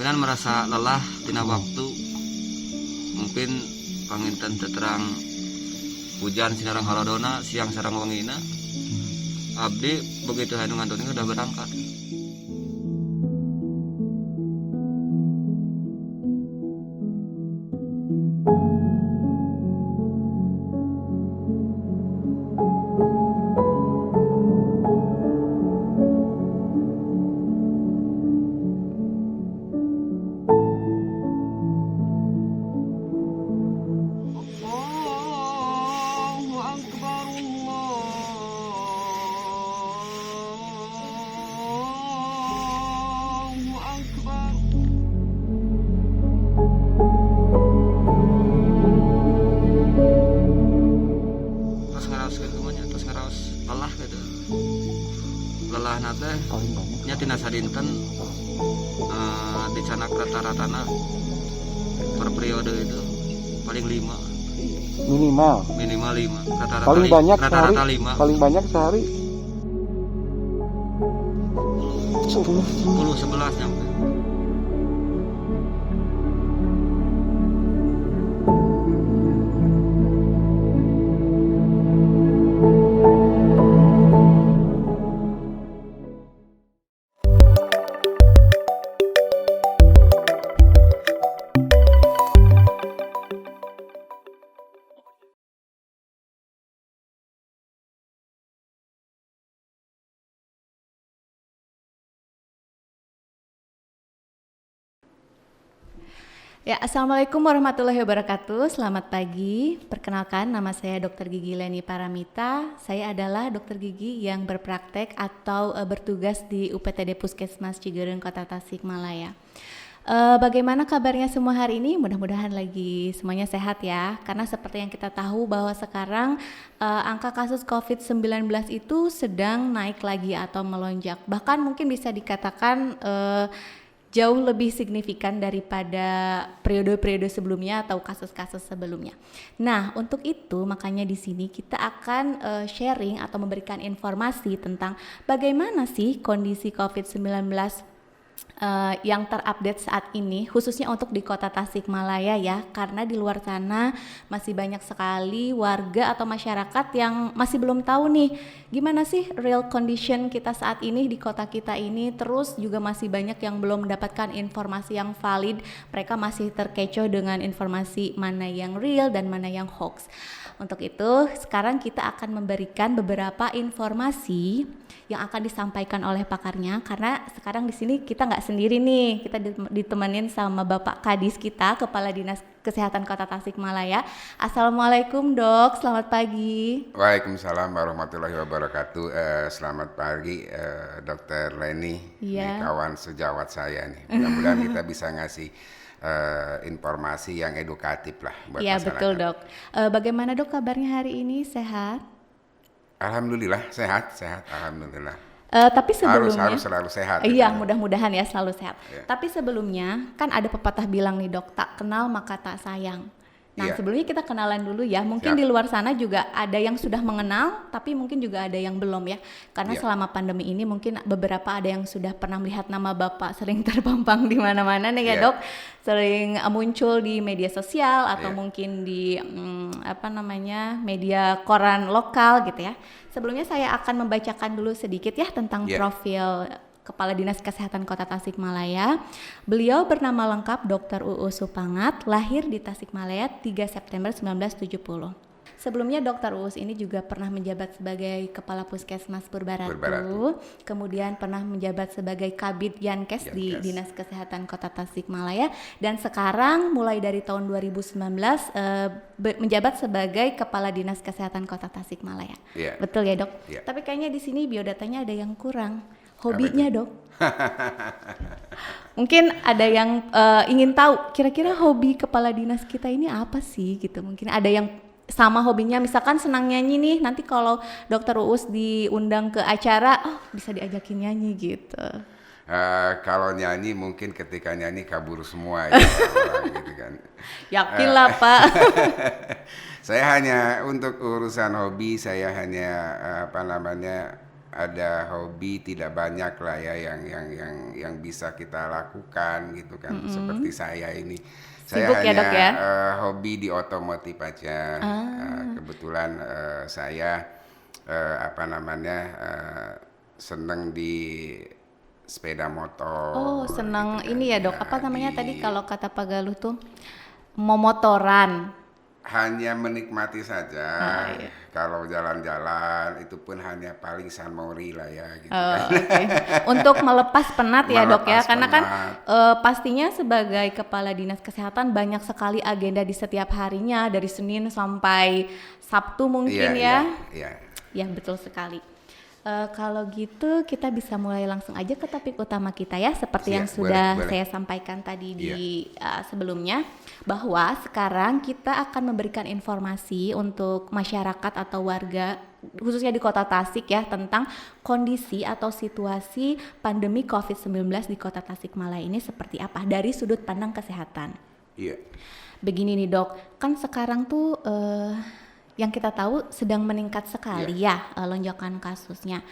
dengan merasa lelah tina waktu mungkin panginten terang hujan sinarang halodona siang sareng wengina abdi begitu hanu ngantuni udah berangkat. Lelah gitu, lelah nate nya tina sadinten dicanak rata-ratana per periode itu paling 5 minimal 5 rata-rata paling banyak rata-rata sehari 5 paling banyak sehari 10-11 nyampe. Ya, Assalamualaikum warahmatullahi wabarakatuh. Selamat pagi. Perkenalkan, nama saya Dr. Gigi Leni Paramita. Saya adalah dokter gigi yang berpraktek atau bertugas di UPTD Puskesmas Cigereng, Kota Tasikmalaya. Bagaimana kabarnya semua hari ini? Mudah-mudahan lagi semuanya sehat ya. Karena seperti yang kita tahu bahwa sekarang angka kasus COVID-19 itu sedang naik lagi atau melonjak. Bahkan mungkin bisa dikatakan jauh lebih signifikan daripada periode-periode sebelumnya atau kasus-kasus sebelumnya. Nah, untuk itu makanya di sini kita akan sharing atau memberikan informasi tentang bagaimana sih kondisi COVID-19 yang terupdate saat ini, khususnya untuk di Kota Tasikmalaya ya, karena di luar sana masih banyak sekali warga atau masyarakat yang masih belum tahu nih gimana sih real condition kita saat ini di kota kita ini. Terus juga masih banyak yang belum mendapatkan informasi yang valid, mereka masih terkecoh dengan informasi mana yang real dan mana yang hoax. Untuk itu sekarang kita akan memberikan beberapa informasi yang akan disampaikan oleh pakarnya, karena sekarang di sini kita nggak sendiri nih, kita ditemenin sama Bapak Kadis kita, Kepala Dinas Kesehatan Kota Tasikmalaya. Assalamualaikum Dok, selamat pagi. Waalaikumsalam warahmatullahi wabarakatuh. Selamat pagi Dr. Leni, Iya. Ini kawan sejawat saya nih. Mudah-mudahan kita bisa ngasih informasi yang edukatif lah buat Iya masyarakat. betul Dok. Bagaimana Dok kabarnya hari ini, sehat? Alhamdulillah sehat, alhamdulillah. Tapi sebelumnya harus selalu sehat. iya, gitu. mudah-mudahan ya selalu sehat. Iya. Tapi sebelumnya kan ada pepatah bilang nih Dok, tak kenal maka tak sayang. Nah, Iya. sebelumnya kita kenalan dulu ya. Mungkin Siap. di luar sana juga ada yang sudah mengenal, tapi mungkin juga ada yang belum ya. Karena Iya. selama pandemi ini mungkin beberapa ada yang sudah pernah melihat nama Bapak sering terpampang di mana-mana nih ya Iya. Dok. Sering muncul di media sosial atau Iya. mungkin di media koran lokal gitu ya. Sebelumnya saya akan membacakan dulu sedikit ya tentang Iya. profil Kepala Dinas Kesehatan Kota Tasikmalaya. Beliau bernama lengkap Dr. Uus Supangat, lahir di Tasikmalaya 3 September 1970. Sebelumnya Dr. Uus ini juga pernah menjabat sebagai Kepala Puskesmas Purbaratu, kemudian pernah menjabat sebagai Kabid Yankes di Yankes. Dinas Kesehatan Kota Tasikmalaya, dan sekarang mulai dari tahun 2019 menjabat sebagai Kepala Dinas Kesehatan Kota Tasikmalaya. Iya. Betul ya Dok? Iya. Tapi kayaknya di sini biodatanya ada yang kurang. Hobinya Dok? Mungkin ada yang ingin tahu kira-kira hobi kepala dinas kita ini apa sih gitu. Mungkin ada yang sama hobinya, misalkan senang nyanyi nih, nanti kalau Dokter Uus diundang ke acara, oh bisa diajakin nyanyi gitu. Kalau nyanyi mungkin ketika nyanyi kabur semua ya, orang gitu kan. Yakin lah Pak. Saya hanya untuk urusan hobi saya hanya ada hobi tidak banyak lah ya yang bisa kita lakukan gitu kan. Seperti saya ini. Saya Sibuk ya, hanya Dok ya? hobi di otomotif aja. Kebetulan saya apa namanya seneng di sepeda motor. Oh, senang gitu kan. ini ya, Dok. Ya, Apa namanya di- tadi kalau kata Pak Galuh tuh momotoran. hanya menikmati saja. Iya. Kalau jalan-jalan itu pun hanya paling San Mori lah ya gitu Oh, kan. oke. Untuk melepas penat ya, Dok ya. Melepas Karena kan penat. pastinya sebagai kepala dinas kesehatan banyak sekali agenda di setiap harinya dari Senin sampai Sabtu mungkin ya. Iya. Ya, betul sekali. Kalau gitu kita bisa mulai langsung aja ke topik utama kita ya, seperti Iya, yang sudah boleh. saya sampaikan tadi di sebelumnya, bahwa sekarang kita akan memberikan informasi untuk masyarakat atau warga khususnya di Kota Tasik ya tentang kondisi atau situasi pandemi COVID-19 di Kota Tasikmalaya ini seperti apa dari sudut pandang kesehatan. Iya. Begini nih, Dok, kan sekarang tuh yang kita tahu sedang meningkat sekali ya lonjakan kasusnya.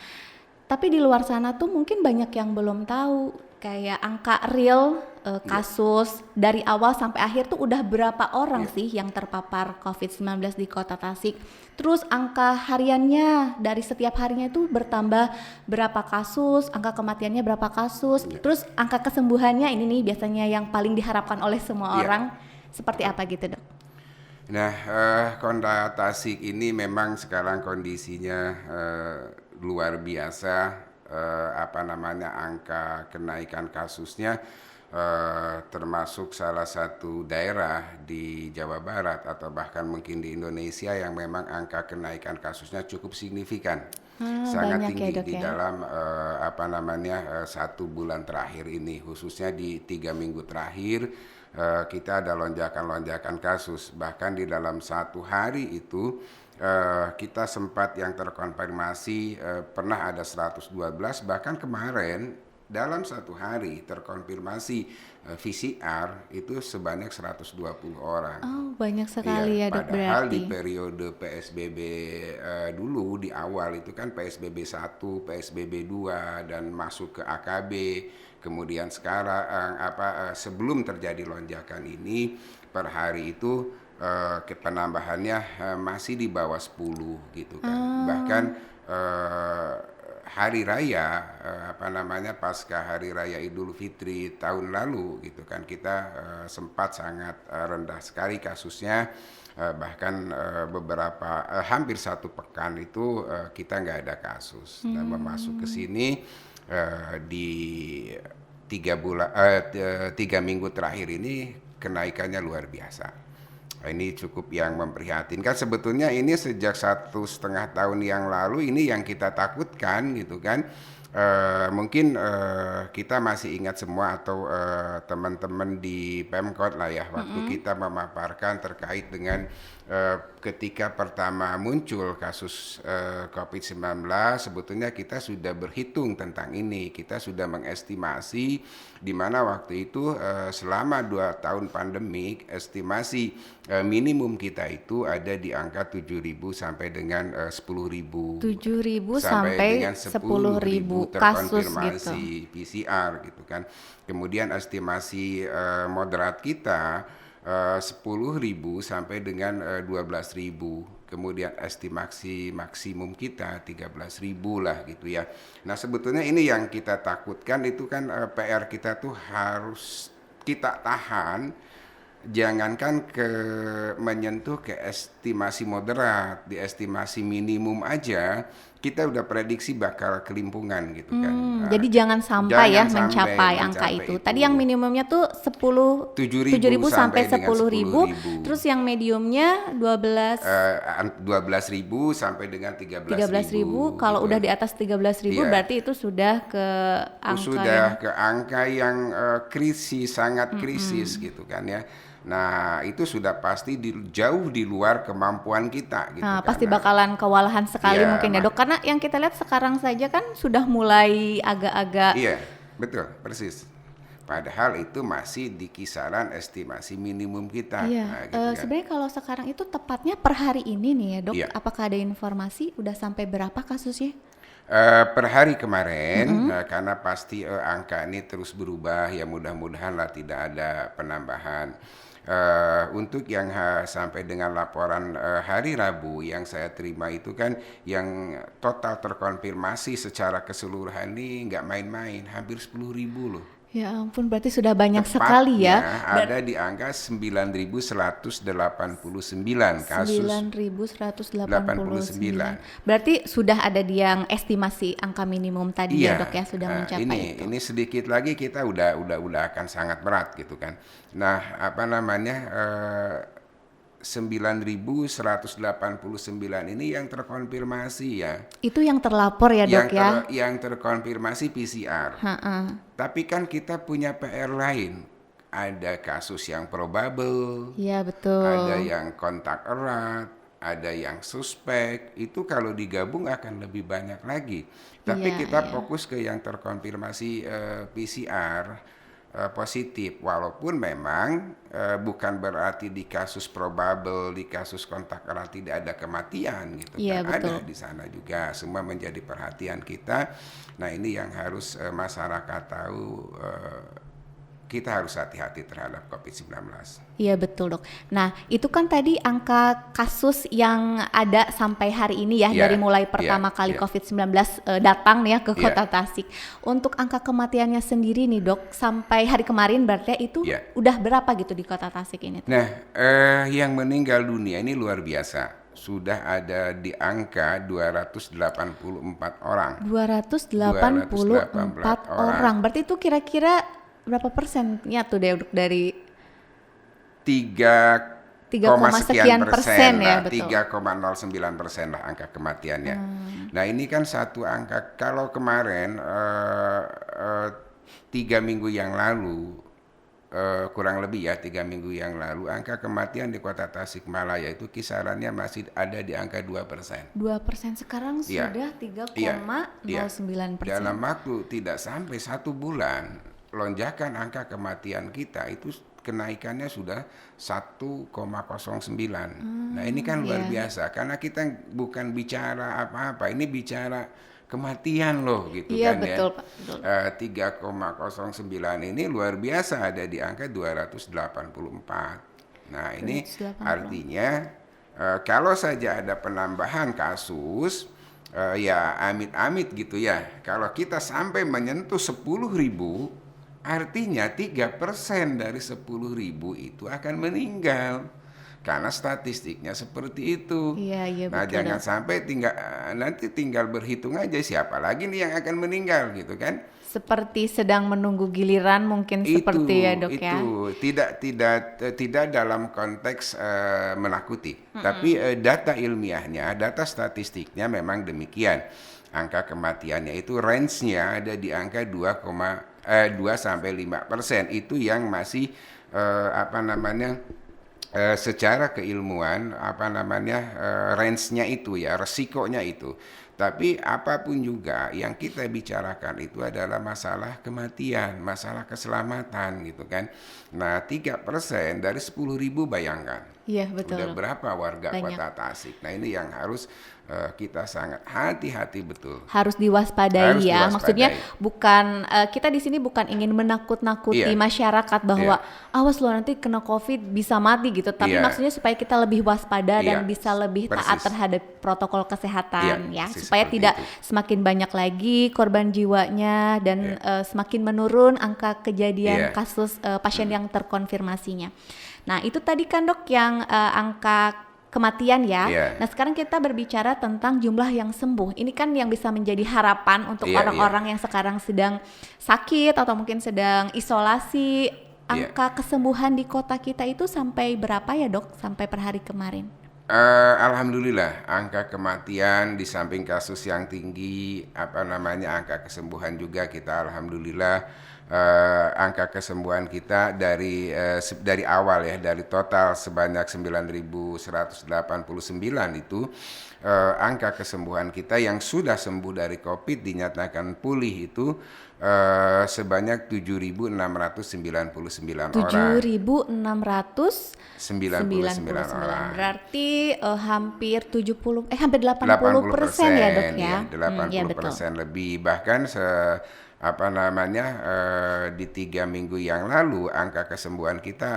Tapi di luar sana tuh mungkin banyak yang belum tahu kayak angka real kasus dari awal sampai akhir tuh udah berapa orang sih yang terpapar COVID-19 di Kota Tasik. Terus angka hariannya dari setiap harinya itu bertambah berapa kasus, angka kematiannya berapa kasus. Terus angka kesembuhannya ini nih biasanya yang paling diharapkan oleh semua orang seperti apa gitu, Dok? Nah, Kota Tasik ini memang sekarang kondisinya luar biasa. Apa namanya angka kenaikan kasusnya termasuk salah satu daerah di Jawa Barat atau bahkan mungkin di Indonesia yang memang angka kenaikan kasusnya cukup signifikan. Sangat banyak tinggi ya, Dok, di ya? dalam apa namanya 1 bulan terakhir ini, khususnya di 3 minggu terakhir. Kita ada lonjakan-lonjakan kasus, bahkan di dalam 1 hari itu kita sempat yang terkonfirmasi pernah ada 112, bahkan kemarin dalam 1 hari terkonfirmasi PCR itu sebanyak 120 orang. Oh, banyak sekali ya, Dok, Padahal berarti. di periode PSBB dulu di awal itu kan PSBB 1, PSBB 2 dan masuk ke AKB. Kemudian sekarang sebelum terjadi lonjakan ini per hari itu penambahannya masih di bawah 10 gitu kan. Bahkan hari raya pasca hari raya Idul Fitri tahun lalu gitu kan kita sempat sangat rendah sekali kasusnya. Bahkan beberapa hampir 1 pekan itu kita nggak ada kasus. Nah, masuk ke sini di 3 minggu terakhir ini kenaikannya luar biasa. Ini cukup yang memprihatinkan. Sebetulnya ini sejak 1,5 tahun yang lalu ini yang kita takutkan gitu kan. Mungkin kita masih ingat semua atau teman-teman di Pemkot lah ya waktu kita memaparkan terkait dengan ketika pertama muncul kasus COVID-19 sebetulnya kita sudah berhitung tentang ini, kita sudah mengestimasi di mana waktu itu selama 2 tahun pandemik estimasi minimum kita itu ada di angka 7.000 sampai dengan 10.000 7.000 sampai dengan 10.000 kasus gitu. terkonfirmasi PCR gitu kan. Kemudian estimasi moderat kita 10.000 sampai dengan 12.000. Kemudian estimasi maksimum kita 13.000 lah gitu ya. Nah, sebetulnya ini yang kita takutkan itu kan PR kita tuh harus kita tahan. Jangankan menyentuh ke estimasi moderat, di estimasi minimum aja kita udah prediksi bakal kelimpungan gitu kan. Jadi jangan sampai Jangan sampai mencapai angka mencapai itu. itu. Tadi yang minimumnya tuh 7.000 7.000 sampai sampai dengan 10.000. Terus yang mediumnya 12.000 sampai dengan 13.000. Kalau gitu. udah di atas 13.000 Iya. berarti itu sudah ke angka Sudah ke angka yang krisis, sangat krisis gitu kan ya. Nah, itu sudah pasti jauh di luar kemampuan kita gitu Nah, kan. pasti bakalan kewalahan sekali Iya, mungkin ya, Dok. Karena yang kita lihat sekarang saja kan sudah mulai agak-agak Iya, betul, persis. Padahal itu masih di kisaran estimasi minimum kita. Iya, Nah, gitu kan. sebenarnya kalau sekarang itu tepatnya per hari ini nih ya, Dok. Iya. Apakah ada informasi udah sampai berapa kasusnya? Per hari kemarin, karena pasti angka ini terus berubah, ya mudah-mudahan lah tidak ada penambahan. Untuk yang sampai dengan laporan hari Rabu yang saya terima itu kan yang total terkonfirmasi secara keseluruhan ini nggak main-main, hampir 10.000 loh. Ya ampun, berarti sudah banyak sekali ya. Tepatnya ada di angka 9.189 kasus. 9.189. Berarti sudah ada di yang estimasi angka minimum tadi ya, Dok ya, sudah mencapai itu. Ini sedikit lagi kita udah akan sangat berat gitu kan. Nah, 9.189 ini yang terkonfirmasi ya. Itu yang terlapor ya, Dok ya. Yang terkonfirmasi PCR. Tapi kan kita punya PR lain. Ada kasus yang probable. Iya, betul. Ada yang kontak erat, ada yang suspek. Itu kalau digabung akan lebih banyak lagi. Tapi kita fokus ke yang terkonfirmasi PCR. Positif, walaupun memang bukan berarti di kasus probable, di kasus kontak erat tidak ada kematian gitu kan, ada di sana juga, semua menjadi perhatian kita. Nah ini yang harus masyarakat tahu, kita harus hati-hati terhadap COVID-19. Iya betul, Dok. Nah itu kan tadi angka kasus yang ada sampai hari ini ya, dari mulai pertama kali COVID-19 datang nih ya ke Kota Tasik. Untuk angka kematiannya sendiri nih, Dok, sampai hari kemarin berarti itu udah berapa gitu di Kota Tasik ini? Nah yang meninggal dunia ini luar biasa. Sudah ada di angka 284 orang. 284 orang. Berarti itu kira-kira berapa persennya tuh dari 3, sekian persen ya, betul. 3,09% lah angka kematiannya. Nah ini kan satu angka. Kalau kemarin 3 minggu yang lalu, kurang lebih ya 3 minggu yang lalu, angka kematian di Kota Tasikmalaya itu kisarannya masih ada di angka 2%. 2% sekarang sudah 3,09%. Dalam waktu tidak sampai 1 bulan, lonjakan angka kematian kita itu kenaikannya sudah 1,09. Nah ini kan luar biasa, karena kita bukan bicara apa-apa, ini bicara kematian loh gitu kan betul, ya. 3,09 ini luar biasa, ada di angka 284. Nah ini artinya kalau saja ada penambahan kasus, ya amit-amit gitu ya, kalau kita sampai menyentuh 10.000, artinya 3% dari 10.000 itu akan meninggal. Karena statistiknya seperti itu. Nah, jangan sampai nanti tinggal berhitung aja siapa lagi nih yang akan meninggal gitu kan. Seperti sedang menunggu giliran mungkin seperti ya, Dok ya. Tidak dalam konteks menakuti. Tapi data ilmiahnya, data statistiknya memang demikian. Angka kematiannya itu range-nya ada di angka 2-5%. Itu yang masih secara keilmuan range-nya itu ya, resikonya itu. Tapi apapun juga yang kita bicarakan itu adalah masalah kematian, masalah keselamatan gitu kan. Nah 3% dari 10.000 bayangkan. Iya betul. Udah berapa warga Kota Tasik. Nah ini yang harus kita sangat hati-hati betul. Harus diwaspadai ya. Maksudnya bukan kita di sini bukan ingin menakut-nakuti masyarakat bahwa awas lo nanti kena COVID bisa mati gitu. Tapi maksudnya supaya kita lebih waspada dan bisa lebih taat terhadap protokol kesehatan ya. Supaya tidak semakin banyak lagi korban jiwanya dan semakin menurun angka kejadian kasus pasien yang terkonfirmasinya. Nah itu tadi kan, Dok, yang angka kematian ya. Nah sekarang kita berbicara tentang jumlah yang sembuh. Ini kan yang bisa menjadi harapan untuk orang-orang yang sekarang sedang sakit atau mungkin sedang isolasi. Angka kesembuhan di kota kita itu sampai berapa ya, Dok? Sampai per hari kemarin? Alhamdulillah angka kematian di samping kasus yang tinggi, angka kesembuhan juga kita alhamdulillah angka kesembuhan kita dari awal ya, dari total sebanyak 9.189 itu, angka kesembuhan kita yang sudah sembuh dari COVID dinyatakan pulih itu sebanyak 7.699 orang. 7.699 orang. Berarti hampir 80% ya dok ya? 80% lebih. Bahkan di 3 minggu yang lalu angka kesembuhan kita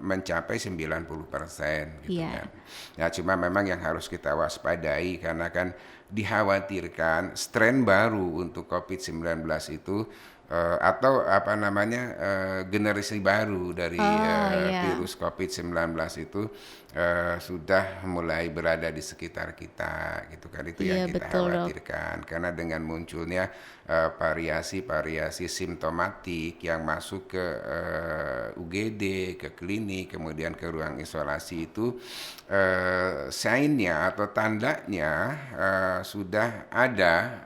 mencapai 90% gitu kan. Ya cuma memang yang harus kita waspadai karena kan dikhawatirkan strain baru untuk COVID-19 itu atau generasi baru dari virus COVID-19 itu sudah mulai berada di sekitar kita gitu kan. Itu yang kita khawatirkan karena dengan munculnya variasi-variasi simptomatik yang masuk ke UGD, ke klinik, kemudian ke ruang isolasi itu sign-nya atau tandanya sudah ada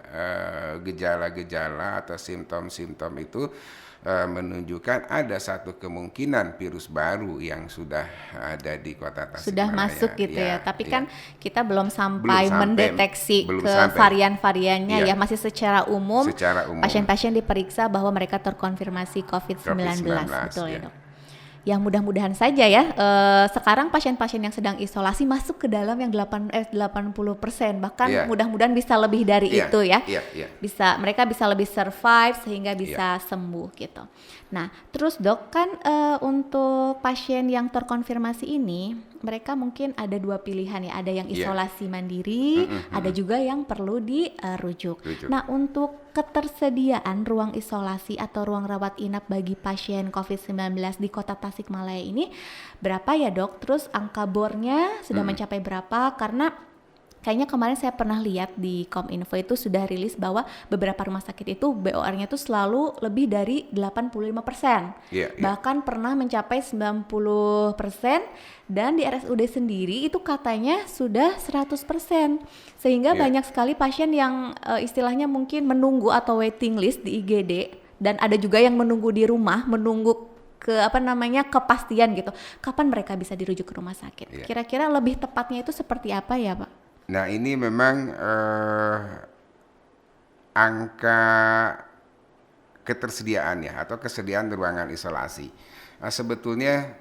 gejala-gejala atau simptom-simptom itu menunjukkan ada satu kemungkinan virus baru yang sudah ada di kota Tasikmalaya. Sudah masuk gitu ya. Tapi kan kita belum sampai mendeteksi varian-variannya ya. Masih secara umum pasien-pasien diperiksa bahwa mereka terkonfirmasi COVID-19. Betul ya dok. Yang mudah-mudahan saja ya, sekarang pasien-pasien yang sedang isolasi masuk ke dalam yang 80%, bahkan mudah-mudahan bisa lebih dari itu ya. Mereka bisa lebih survive sehingga bisa sembuh gitu. Nah, terus dok kan untuk pasien yang terkonfirmasi ini, mereka mungkin ada 2 pilihan ya, ada yang isolasi mandiri, ada juga yang perlu dirujuk. Nah, untuk ketersediaan ruang isolasi atau ruang rawat inap bagi pasien COVID-19 di Kota Tasikmalaya ini berapa ya dok? Terus angka bornya sudah mencapai berapa? Karena kayaknya kemarin saya pernah lihat di Kominfo itu sudah rilis bahwa beberapa rumah sakit itu BOR-nya itu selalu lebih dari 85%. Bahkan pernah mencapai 90%, dan di RSUD sendiri itu katanya sudah 100%. Sehingga banyak sekali pasien yang istilahnya mungkin menunggu atau waiting list di IGD, dan ada juga yang menunggu di rumah, menunggu kepastian gitu. Kapan mereka bisa dirujuk ke rumah sakit? Kira-kira lebih tepatnya itu seperti apa ya, Pak? Nah, ini memang angka ketersediaan ya, atau kesediaan ruangan isolasi. Sebetulnya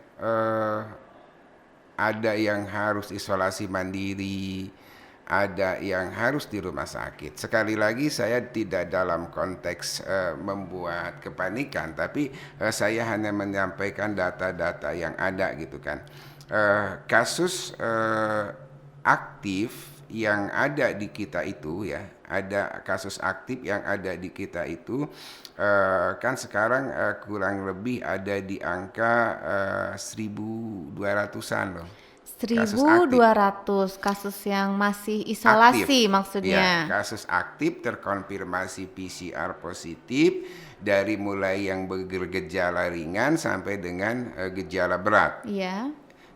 ada yang harus isolasi mandiri, ada yang harus di rumah sakit. Sekali lagi saya tidak dalam konteks membuat kepanikan, tapi saya hanya menyampaikan data-data yang ada gitu kan. Kasus aktif yang ada di kita itu ya, ada kasus aktif yang ada di kita itu kan sekarang kurang lebih ada di angka 1.200-an loh. 1.200 kasus yang masih isolasi aktif, maksudnya. Ya, kasus aktif terkonfirmasi PCR positif dari mulai yang bergejala ringan sampai dengan gejala berat. Iya.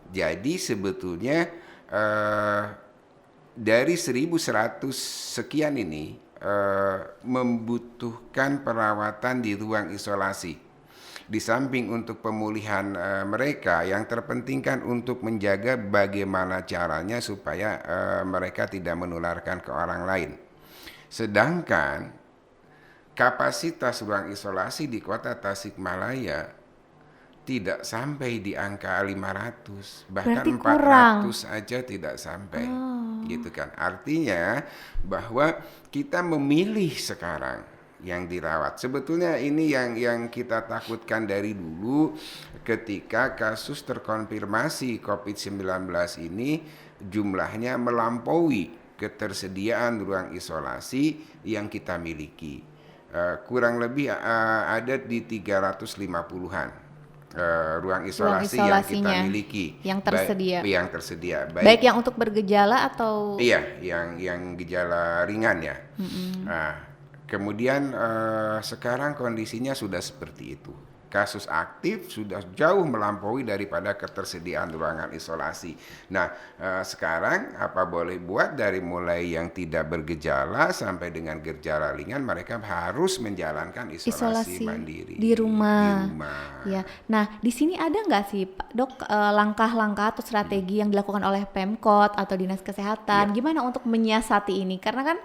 Jadi sebetulnya dari 1.100 sekian ini membutuhkan perawatan di ruang isolasi. Di samping untuk pemulihan mereka, yang terpenting kan untuk menjaga bagaimana caranya supaya mereka tidak menularkan ke orang lain. Sedangkan kapasitas ruang isolasi di Kota Tasikmalaya tidak sampai di angka 500, bahkan 400 aja tidak sampai, gitu kan. Artinya bahwa kita memilih sekarang yang dirawat. Sebetulnya ini yang kita takutkan dari dulu ketika kasus terkonfirmasi COVID-19 ini jumlahnya melampaui ketersediaan ruang isolasi yang kita miliki. Kurang lebih ada di 350-an. Ruang isolasi yang kita miliki yang tersedia. Baik yang untuk bergejala atau yang gejala ringan ya. Nah, kemudian sekarang kondisinya sudah seperti itu. kasus aktif sudah jauh melampaui daripada ketersediaan ruangan isolasi. Nah, sekarang apa boleh buat, dari mulai yang tidak bergejala sampai dengan gejala ringan mereka harus menjalankan isolasi mandiri di rumah. Di rumah. Ya, nah di sini ada nggak sih Pak Dok langkah-langkah atau strategi yang dilakukan oleh Pemkot atau Dinas Kesehatan? Gimana untuk menyiasati ini? Karena kan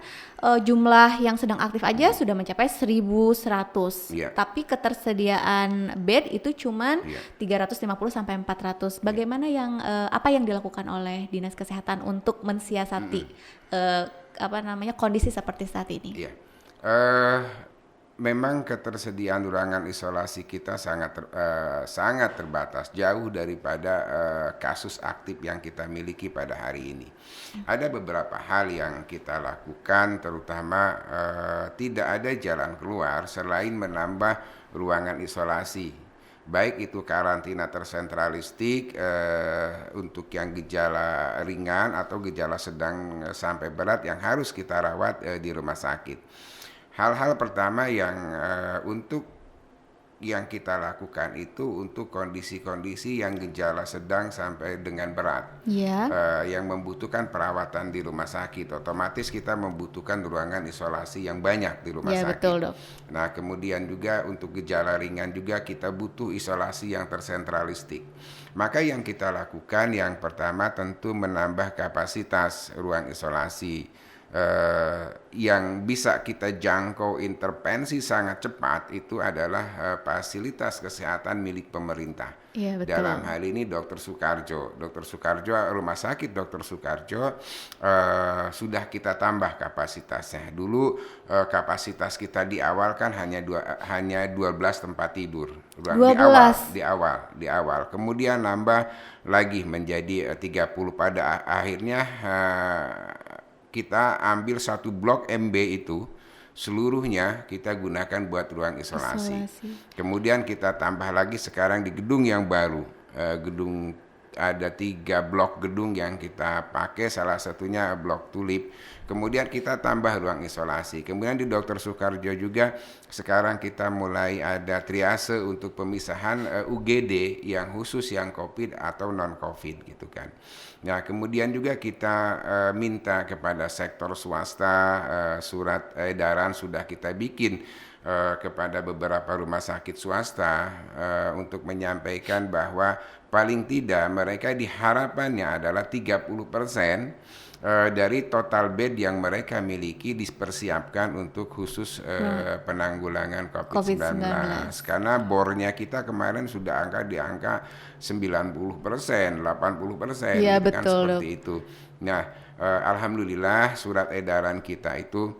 jumlah yang sedang aktif aja sudah mencapai 1.100, tapi ketersediaan bed itu cuman 350 sampai 400. Bagaimana yang apa yang dilakukan oleh Dinas Kesehatan untuk mensiasati kondisi seperti saat ini? Iya. Memang ketersediaan ruangan isolasi kita sangat terbatas, jauh daripada kasus aktif yang kita miliki pada hari ini. Ada beberapa hal yang kita lakukan, terutama tidak ada jalan keluar selain menambah ruangan isolasi. Baik itu karantina tersentralistik untuk yang gejala ringan atau gejala sedang sampai berat yang harus kita rawat di rumah sakit. Hal-hal pertama yang kita lakukan itu untuk kondisi-kondisi yang gejala sedang sampai dengan berat, yang membutuhkan perawatan di rumah sakit, otomatis kita membutuhkan ruangan isolasi yang banyak di rumah sakit. Betul, Dok. Nah, kemudian juga untuk gejala ringan juga kita butuh isolasi yang tersentralistik. Maka yang kita lakukan yang pertama tentu menambah kapasitas ruang isolasi. Yang bisa kita jangkau intervensi sangat cepat itu adalah fasilitas kesehatan milik pemerintah. Dalam hal ini Dr. Soekarjo, Rumah Sakit Dr. Soekarjo sudah kita tambah kapasitasnya. Dulu kapasitas kita di awal kan hanya 12 tempat tidur. 12 di awal. Kemudian nambah lagi menjadi 30 pada akhirnya. Kita ambil satu blok MB itu seluruhnya kita gunakan buat ruang isolasi. Kemudian kita tambah lagi sekarang di gedung yang baru, ada 3 blok gedung yang kita pakai, salah satunya blok Tulip. Kemudian kita tambah ruang isolasi. Kemudian di Dr. Soekarjo juga sekarang kita mulai ada triase untuk pemisahan UGD yang khusus yang COVID atau non COVID gitu kan. Nah, kemudian juga kita minta kepada sektor swasta, surat edaran sudah kita bikin kepada beberapa rumah sakit swasta untuk menyampaikan bahwa paling tidak mereka diharapannya adalah 30% dari total bed yang mereka miliki dipersiapkan untuk khusus penanggulangan COVID-19. Karena bornya kita kemarin sudah di angka 90%, 80%, ya, kan betul, seperti itu. Nah, alhamdulillah surat edaran kita itu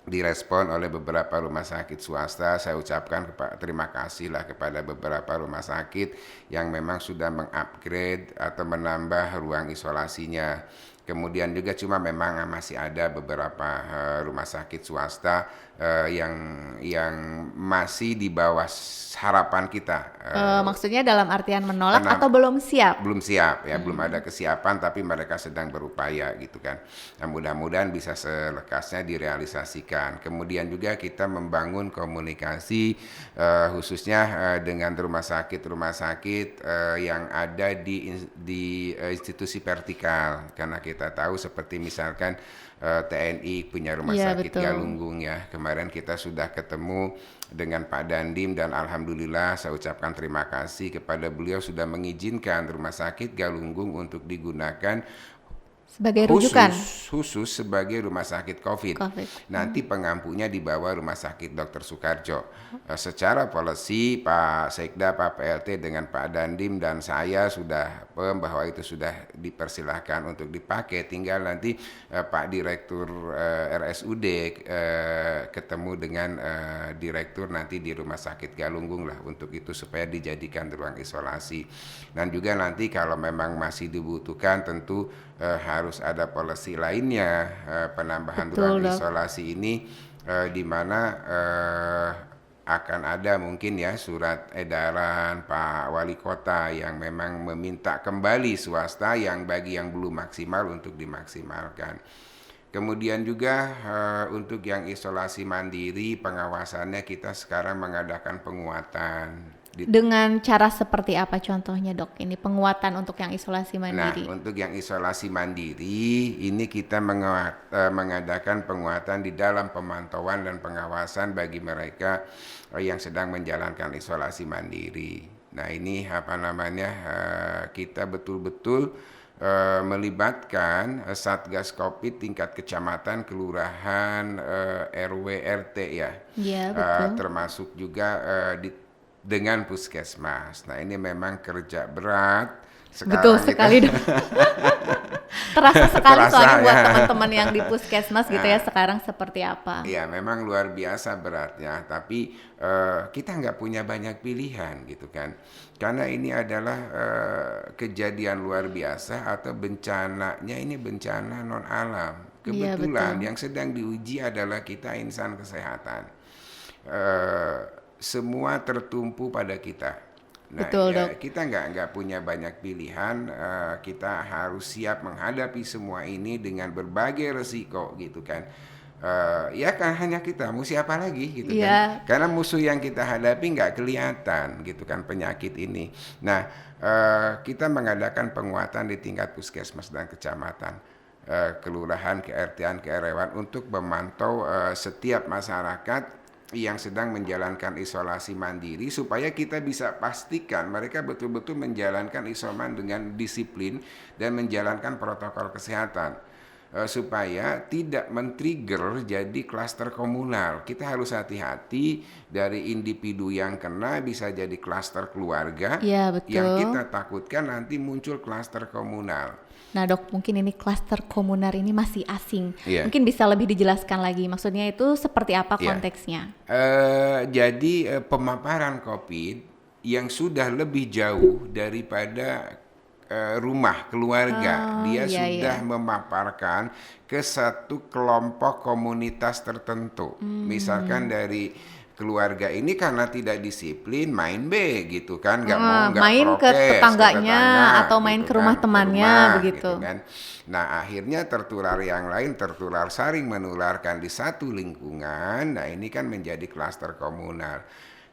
direspon oleh beberapa rumah sakit swasta. Saya ucapkan terima kasih lah kepada beberapa rumah sakit yang memang sudah mengupgrade atau menambah ruang isolasinya. Kemudian juga cuma memang masih ada beberapa rumah sakit swasta yang masih di bawah harapan kita. Maksudnya dalam artian menolak atau belum siap? Belum siap ya, belum ada kesiapan, tapi mereka sedang berupaya gitu kan. Nah, mudah-mudahan bisa selekasnya direalisasikan. Kemudian juga kita membangun komunikasi khususnya dengan rumah sakit yang ada di institusi vertikal, karena kita tahu seperti misalkan TNI punya rumah sakit Galunggung ya. Kemarin kita sudah ketemu dengan Pak Dandim dan alhamdulillah saya ucapkan terima kasih kepada beliau sudah mengizinkan rumah sakit Galunggung untuk digunakan sebagai rujukan khusus sebagai rumah sakit COVID. Nanti pengampunya di bawah rumah sakit Dr. Soekarjo. Secara policy Pak Sekda, Pak PLT dengan Pak Dandim dan saya sudah paham bahwa itu sudah dipersilahkan untuk dipakai. Tinggal nanti Pak Direktur RSUD ketemu dengan Direktur nanti di rumah sakit Galunggung lah untuk itu supaya dijadikan ruang isolasi. Dan juga nanti kalau memang masih dibutuhkan tentu harus ada policy lainnya penambahan ruang isolasi ini di mana akan ada mungkin ya surat edaran Pak Wali Kota yang memang meminta kembali swasta yang bagi yang belum maksimal untuk dimaksimalkan. Kemudian juga untuk yang isolasi mandiri pengawasannya kita sekarang mengadakan penguatan. Dengan cara seperti apa contohnya dok? Ini penguatan untuk yang isolasi mandiri. Nah, untuk yang isolasi mandiri ini kita mengadakan penguatan di dalam pemantauan dan pengawasan bagi mereka yang sedang menjalankan isolasi mandiri. Nah, ini kita betul-betul melibatkan Satgas Covid tingkat kecamatan, kelurahan, RW, RT ya. Iya, betul. Termasuk juga dengan puskesmas. Nah, ini memang kerja berat. Betul sekali dok. Terasa sekali Terasa, soalnya buat ya. teman-teman yang di puskesmas gitu ya sekarang seperti apa. Ya, memang luar biasa beratnya, tapi kita nggak punya banyak pilihan gitu kan. Karena ini adalah kejadian luar biasa atau bencananya ini bencana non alam. Kebetulan yang sedang diuji adalah kita insan kesehatan. Semua tertumpu pada kita. Nah, Betul, ya, dok. kita nggak punya banyak pilihan. Kita harus siap menghadapi semua ini dengan berbagai resiko gitu kan. Ya kan hanya kita, mau siapa lagi gitu kan? Karena musuh yang kita hadapi nggak kelihatan gitu kan penyakit ini. Nah, kita mengadakan penguatan di tingkat puskesmas dan kecamatan, kelurahan, ke-RT-an, ke-RW-an untuk memantau setiap masyarakat yang sedang menjalankan isolasi mandiri supaya kita bisa pastikan mereka betul-betul menjalankan isoman dengan disiplin dan menjalankan protokol kesehatan supaya tidak men-trigger jadi klaster komunal. Kita harus hati-hati dari individu yang kena bisa jadi klaster keluarga. Iya, betul. Yang kita takutkan nanti muncul klaster komunal. Nah dok, mungkin ini klaster komunal ini masih asing. Yeah. Mungkin bisa lebih dijelaskan lagi. Maksudnya itu seperti apa konteksnya? Jadi pemaparan COVID yang sudah lebih jauh daripada rumah keluarga, dia sudah memaparkan ke satu kelompok komunitas tertentu. Misalkan dari keluarga ini karena tidak disiplin main B gitu kan, nggak main prokes, ke tetangganya atau main gitu ke rumah kan, temannya begitu. Gitu kan. Nah akhirnya tertular yang lain, tertular saring menularkan di satu lingkungan. Nah ini kan menjadi klaster komunal.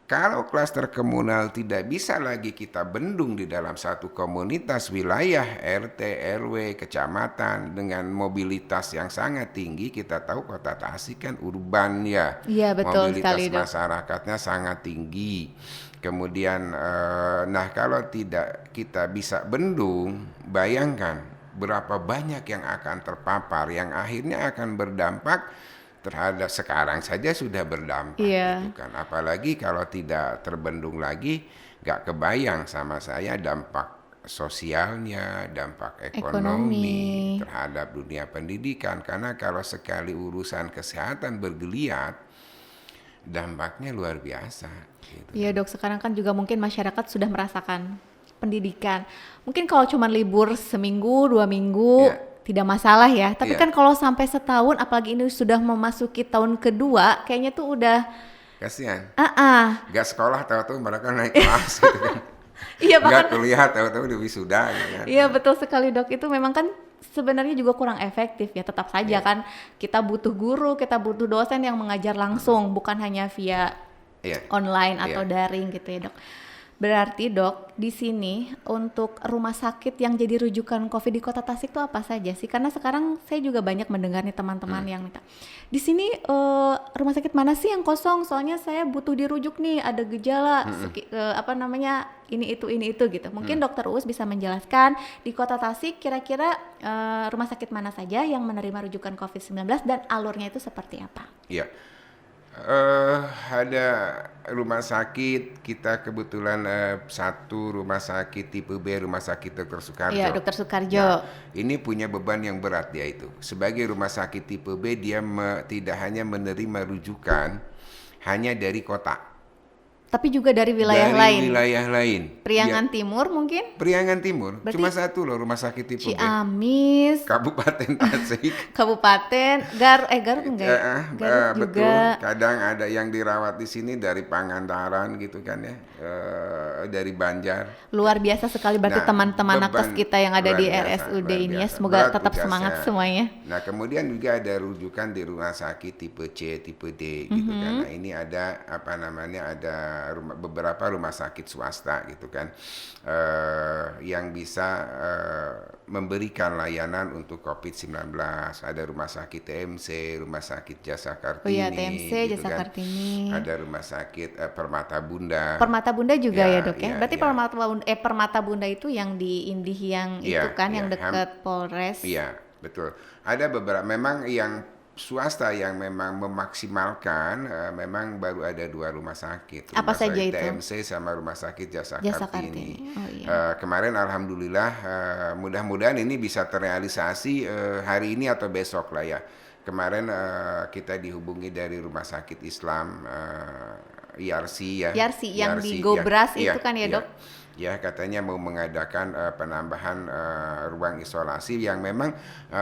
Kalau klaster komunal tidak bisa lagi kita bendung di dalam satu komunitas wilayah RT, RW, kecamatan dengan mobilitas yang sangat tinggi, kita tahu Kota Tasik kan urban ya. Iya betul mobilitas sekali dok. masyarakatnya sangat tinggi. Kemudian, nah kalau tidak kita bisa bendung, bayangkan berapa banyak yang akan terpapar, yang akhirnya akan berdampak terhadap sekarang saja sudah berdampak gitu kan. Apalagi kalau tidak terbendung lagi, nggak kebayang sama saya dampak sosialnya, dampak ekonomi terhadap dunia pendidikan. Karena kalau sekali urusan kesehatan bergeliat, dampaknya luar biasa. Gitu. Iya dok, sekarang kan juga mungkin masyarakat sudah merasakan pendidikan. Mungkin kalau cuma libur seminggu, 2 minggu. Tidak masalah ya, tapi kan kalau sampai setahun, apalagi ini sudah memasuki tahun kedua, kayaknya tuh udah kasihan. Gak sekolah tahu-tahu mereka naik kelas gitu kan. Iya, gak kuliah tahu-tahu di wisuda gitu kan. Iya betul sekali dok, itu memang kan sebenarnya juga kurang efektif ya. Tetap saja kan kita butuh guru, kita butuh dosen yang mengajar langsung, bukan hanya via online atau daring gitu ya dok. Berarti dok, di sini untuk rumah sakit yang jadi rujukan COVID di Kota Tasik itu apa saja sih? Karena sekarang saya juga banyak mendengar nih teman-teman yang minta, di sini rumah sakit mana sih yang kosong? Soalnya saya butuh dirujuk nih, ada gejala ini itu gitu. Mungkin Dokter Uus bisa menjelaskan di Kota Tasik kira-kira rumah sakit mana saja yang menerima rujukan COVID-19 dan alurnya itu seperti apa? Iya. Ada rumah sakit kita kebetulan satu rumah sakit tipe B, rumah sakit Dr. Soekarjo. Iya, Dr. Soekarjo. Nah, ini punya beban yang berat dia itu. Sebagai rumah sakit tipe B dia tidak hanya menerima rujukan hanya dari kota. Tapi juga dari wilayah lain. Wilayah lain. Priangan Timur mungkin? Priangan Timur. Berarti cuma satu loh rumah sakit tipe B. Ciamis. Kabupaten Tasik. Kabupaten Garut enggak? Garut betul. juga. Kadang ada yang dirawat di sini dari Pangandaran gitu kan ya. Dari Banjar. Luar biasa sekali berarti teman-teman nakes kita yang ada di RSUD ini ya. Semoga tetap semangat semuanya. Nah, kemudian juga ada rujukan di rumah sakit tipe C, tipe D gitu kan. Nah, ini ada ada beberapa rumah sakit swasta gitu kan, yang bisa memberikan layanan untuk COVID-19. Ada rumah sakit TMC, rumah sakit Jasa Oh ya, Kartini, TMC, gitu Jasa kan. Kartini. Ada rumah sakit Permata Bunda. Permata Bunda juga Ya, ya dok ya. ya, Berarti ya. Permata Bunda itu yang di Indih yang itu Iya, kan, iya. yang dekat Polres. Iya, betul. Ada beberapa memang yang swasta yang memang memaksimalkan, memang baru ada 2 rumah sakit. Apa Rumah saja sakit itu? TMC sama rumah sakit Jasa Jasa Kartini. Kartini. Oh iya. Kemarin alhamdulillah, mudah-mudahan ini bisa terrealisasi hari ini atau besok lah ya. Kemarin kita dihubungi dari rumah sakit Islam IRC ya. Yarsi yang di IRC, Gobras ya, itu kan ya dok? Ya, katanya mau mengadakan penambahan ruang isolasi yang memang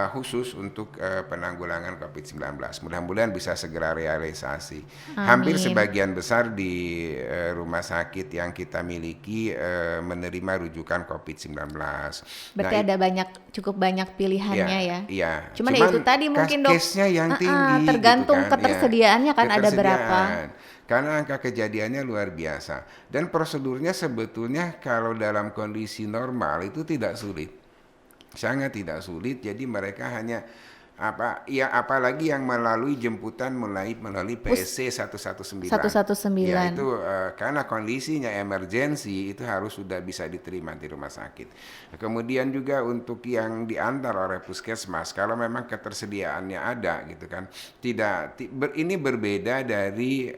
khusus untuk penanggulangan COVID-19. Mudah-mudahan bisa segera realisasi. Hampir Amin. sebagian besar di rumah sakit yang kita miliki menerima rujukan COVID-19. Berarti Nah, ada cukup banyak pilihannya ya. Iya. Cuman ya itu tadi mungkin dok, case-nya yang tinggi tergantung gitu kan. ketersediaannya kan ada berapa. Karena angka kejadiannya luar biasa. Dan prosedurnya sebetulnya kalau dalam kondisi normal itu tidak sulit. Sangat tidak sulit. Jadi mereka hanya apalagi yang melalui jemputan melalui PSC 119. 119. Ya, itu karena kondisinya emergensi itu harus sudah bisa diterima di rumah sakit. Kemudian juga untuk yang diantar oleh puskesmas, kalau memang ketersediaannya ada gitu kan, ini berbeda dari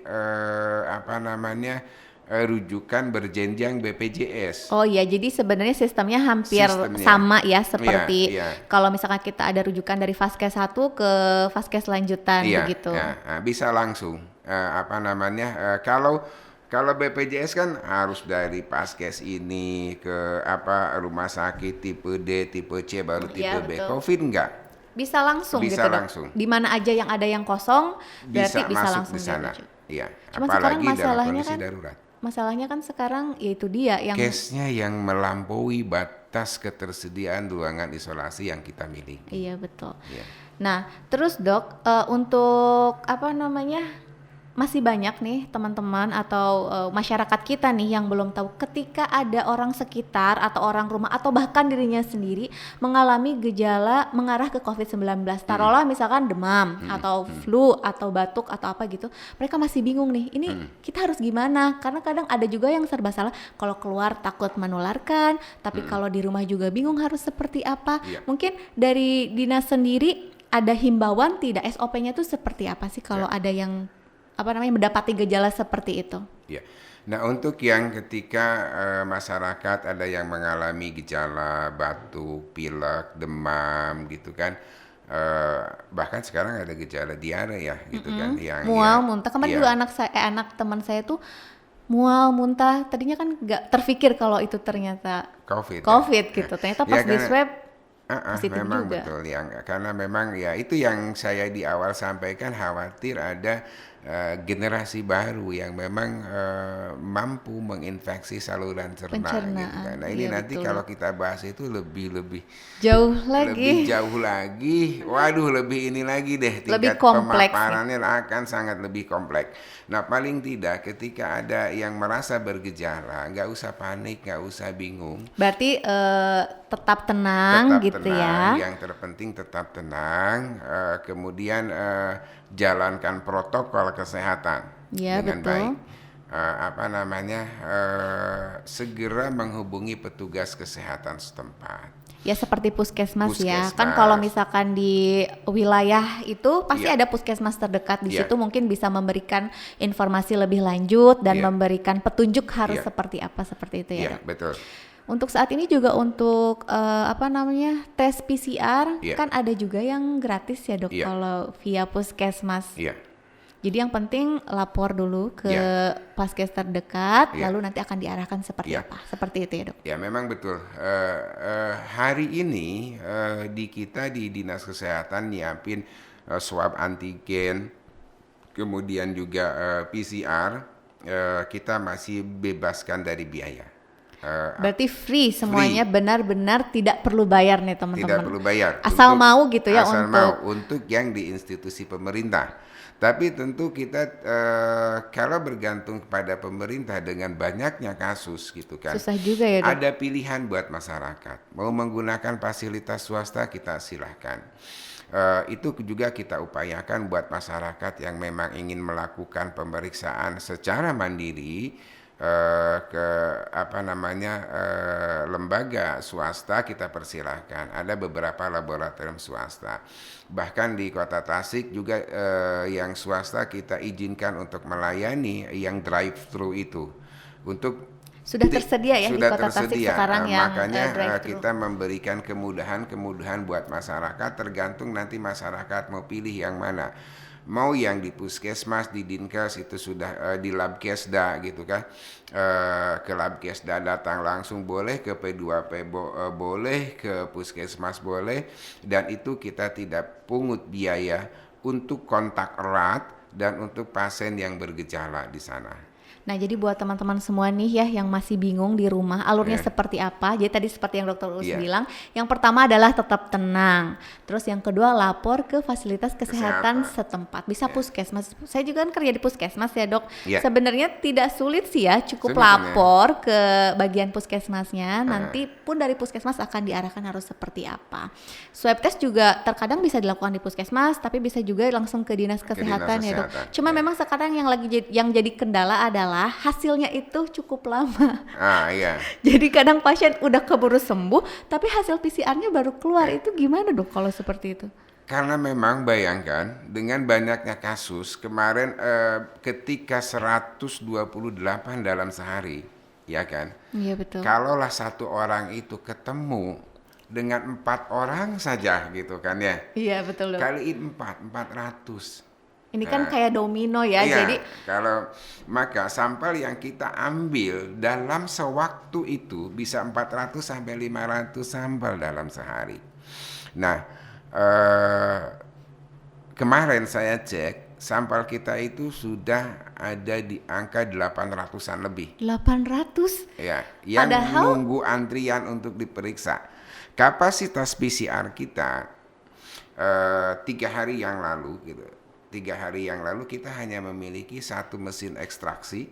rujukan berjenjang BPJS. Oh iya, jadi sebenarnya sistemnya hampir Sistemnya. sama ya, seperti Iya. kalau misalkan kita ada rujukan dari Vaskes 1 ke Vaskes lanjutan begitu. Bisa langsung. Kalau BPJS kan harus dari Vaskes ini ke rumah sakit tipe D, tipe C, baru tipe Iya, B. betul. COVID enggak. Bisa langsung Bisa gitu dok. langsung. Di mana aja yang ada yang kosong, berarti bisa masuk langsung di sana. dirujuk. Iya. Cuma sekarang Apalagi dalam masalahnya kondisi kan, darurat. masalahnya kan sekarang yaitu dia yang Case-nya yang melampaui batas ketersediaan ruangan isolasi yang kita miliki. iya betul. Iya. Nah, terus dok, untuk masih banyak nih teman-teman atau masyarakat kita nih yang belum tahu ketika ada orang sekitar atau orang rumah atau bahkan dirinya sendiri mengalami gejala mengarah ke COVID-19. Taruhlah misalkan demam atau flu atau batuk atau apa gitu. Mereka masih bingung nih, ini kita harus gimana? Karena kadang ada juga yang serba salah, kalau keluar takut menularkan, tapi kalau di rumah juga bingung harus seperti apa. Iya. Mungkin dari dinas sendiri ada himbauan tidak, SOP-nya tuh seperti apa sih kalau ada yang mendapati gejala seperti itu? Ya. Nah, untuk yang ketika masyarakat ada yang mengalami gejala batuk, pilek, demam gitu kan, bahkan sekarang ada gejala diare ya gitu kan, yang Mual, muntah. Kemarin juga anak teman saya tuh mual, muntah. Tadinya kan nggak terpikir kalau itu ternyata COVID gitu. Ternyata pas di swab positif memang juga. betul, karena memang ya itu yang saya di awal sampaikan, khawatir ada generasi baru yang memang mampu menginfeksi saluran cerna gitu kan. Nah ini iya nanti betul. kalau kita bahas itu lebih Jauh lebih lagi. jauh lagi, waduh lebih ini lagi deh, Lebih tingkat kompleks pemaparannya akan sangat lebih kompleks. Nah paling tidak ketika ada yang merasa bergejala, nggak usah panik, nggak usah bingung. Berarti tetap tenang Tetap gitu tenang, ya. yang terpenting tetap tenang, kemudian jalankan protokol kesehatan Ya, dengan betul. baik. Segera menghubungi petugas kesehatan setempat. Ya seperti puskesmas ya. Puskesmas. Kan kalau misalkan di wilayah itu pasti Iya. ada puskesmas terdekat di Iya. situ, mungkin bisa memberikan informasi lebih lanjut dan Iya. memberikan petunjuk harus Iya. seperti apa, seperti itu ya, Iya, Dok. betul. Untuk saat ini juga untuk tes PCR Iya. kan ada juga yang gratis ya dok, Iya. kalau via puskesmas. Iya. Jadi yang penting lapor dulu ke Iya. paskes terdekat, Iya. lalu nanti akan diarahkan seperti Iya. apa, seperti itu ya dok. Ya memang betul. Hari ini di kita di Dinas Kesehatan nyiapin swab antigen, kemudian juga PCR, kita masih bebaskan dari biaya. Berarti free semuanya, benar-benar tidak perlu bayar nih teman-teman. Tidak perlu bayar. Asal mau gitu ya asal untuk mau untuk yang di institusi pemerintah. Tapi tentu kita kalau bergantung kepada pemerintah dengan banyaknya kasus gitu kan, Susah juga ya dok. ada pilihan buat masyarakat. Mau menggunakan fasilitas swasta kita silahkan. Itu juga kita upayakan buat masyarakat yang memang ingin melakukan pemeriksaan secara mandiri ke lembaga swasta kita persilahkan. Ada beberapa laboratorium swasta. Bahkan di Kota Tasik juga yang swasta kita izinkan untuk melayani yang drive-thru itu. Untuk Sudah tersedia ya di sudah Kota Tasik tersedia. sekarang yang Makanya drive-thru. kita memberikan kemudahan-kemudahan buat masyarakat, tergantung nanti masyarakat mau pilih yang mana. Mau yang di puskesmas, di dinkes itu sudah di labkesda gitu kan, ke labkesda datang langsung boleh, ke P2P boleh, ke puskesmas boleh, dan itu kita tidak pungut biaya untuk kontak erat dan untuk pasien yang bergejala di sana. Nah, jadi buat teman-teman semua nih ya yang masih bingung di rumah alurnya Iya. seperti apa. Jadi tadi seperti yang Dokter Ulus Iya. bilang, yang pertama adalah tetap tenang. Terus yang kedua lapor ke fasilitas kesehatan setempat. Bisa puskesmas. Saya juga kan kerja di puskesmas ya, Dok. Iya. Sebenarnya tidak sulit sih ya, cukup Sebenarnya. lapor ke bagian puskesmasnya. Nanti pun dari puskesmas akan diarahkan harus seperti apa. Swab test juga terkadang bisa dilakukan di puskesmas, tapi bisa juga langsung ke dinas kesehatan ya, Dok. kesehatan, Cuma ya. memang sekarang yang jadi kendala adalah hasilnya itu cukup lama. Iya. Jadi kadang pasien udah keburu sembuh, tapi hasil PCR-nya baru keluar. Itu gimana dok kalau seperti itu? Karena memang bayangkan dengan banyaknya kasus kemarin ketika 128 dalam sehari, ya kan? Iya betul. Kalaulah satu orang itu ketemu dengan 4 orang saja gitu kan ya. Iya betul dok. Kaliin 400. Ini kan kayak domino ya. Iya, Jadi kalau maka sampel yang kita ambil dalam sewaktu itu bisa 400 sampai 500 sampel dalam sehari. Nah, kemarin saya cek sampel kita itu sudah ada di angka 800-an lebih. 800. Ya, yang Padahal- menunggu antrian untuk diperiksa. Kapasitas PCR kita 3 hari yang lalu gitu. 3 hari yang lalu kita hanya memiliki 1 mesin ekstraksi,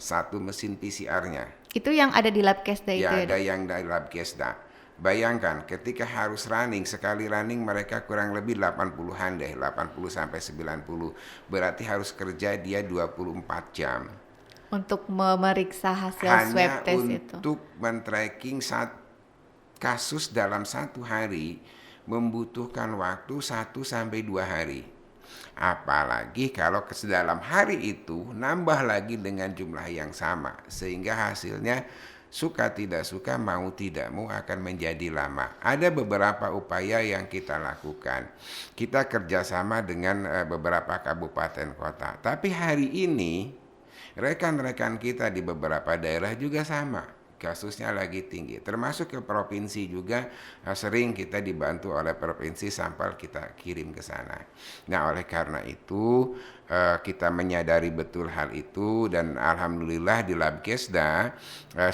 1 mesin PCR-nya. Itu yang ada di lab Kesda itu Ya, ya ada dok. yang dari Labkesda. Bayangkan ketika harus running, sekali running mereka kurang lebih 80-an deh, 80 sampai 90. Berarti harus kerja dia 24 jam. Untuk memeriksa hasil Hanya swab test itu. untuk men-tracking kasus dalam 1 hari membutuhkan waktu 1 sampai 2 hari. Apalagi kalau dalam hari itu nambah lagi dengan jumlah yang sama, sehingga hasilnya suka tidak suka, mau tidak mau akan menjadi lama. Ada beberapa upaya yang kita lakukan. Kita kerjasama dengan beberapa kabupaten kota. Tapi hari ini rekan-rekan kita di beberapa daerah juga sama. Kasusnya lagi tinggi, termasuk ke provinsi juga sering kita dibantu oleh provinsi sampel kita kirim ke sana. Nah, oleh karena itu kita menyadari betul hal itu dan alhamdulillah di Labkesda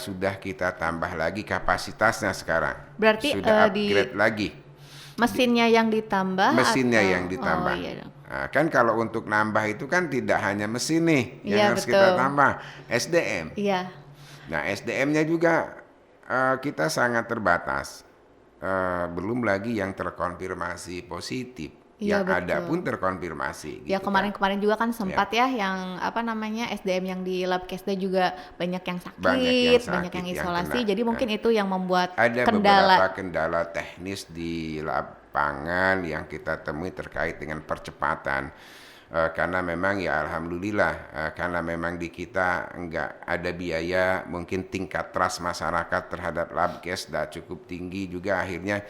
sudah kita tambah lagi kapasitasnya sekarang. Berarti, sudah di upgrade lagi. Mesinnya yang ditambah Mesinnya atau- yang ditambah. Oh, iya dong. Nah, kan kalau untuk nambah itu kan tidak hanya mesin nih yang Iya, harus kita betul. tambah, SDM. Iya. Nah, SDM-nya juga kita sangat terbatas. Belum lagi yang terkonfirmasi positif. Iya, Yang ada betul. pun terkonfirmasi. Ya gitu kemarin-kemarin juga kan sempat ya yang SDM yang di lab Kesda juga banyak yang sakit, banyak yang yang isolasi. kena. Jadi mungkin itu yang membuat Ada kendala. beberapa kendala teknis di lapangan yang kita temui terkait dengan percepatan. Karena memang ya alhamdulillah karena memang di kita enggak ada biaya, mungkin tingkat trust masyarakat terhadap Labkesda cukup tinggi juga, akhirnya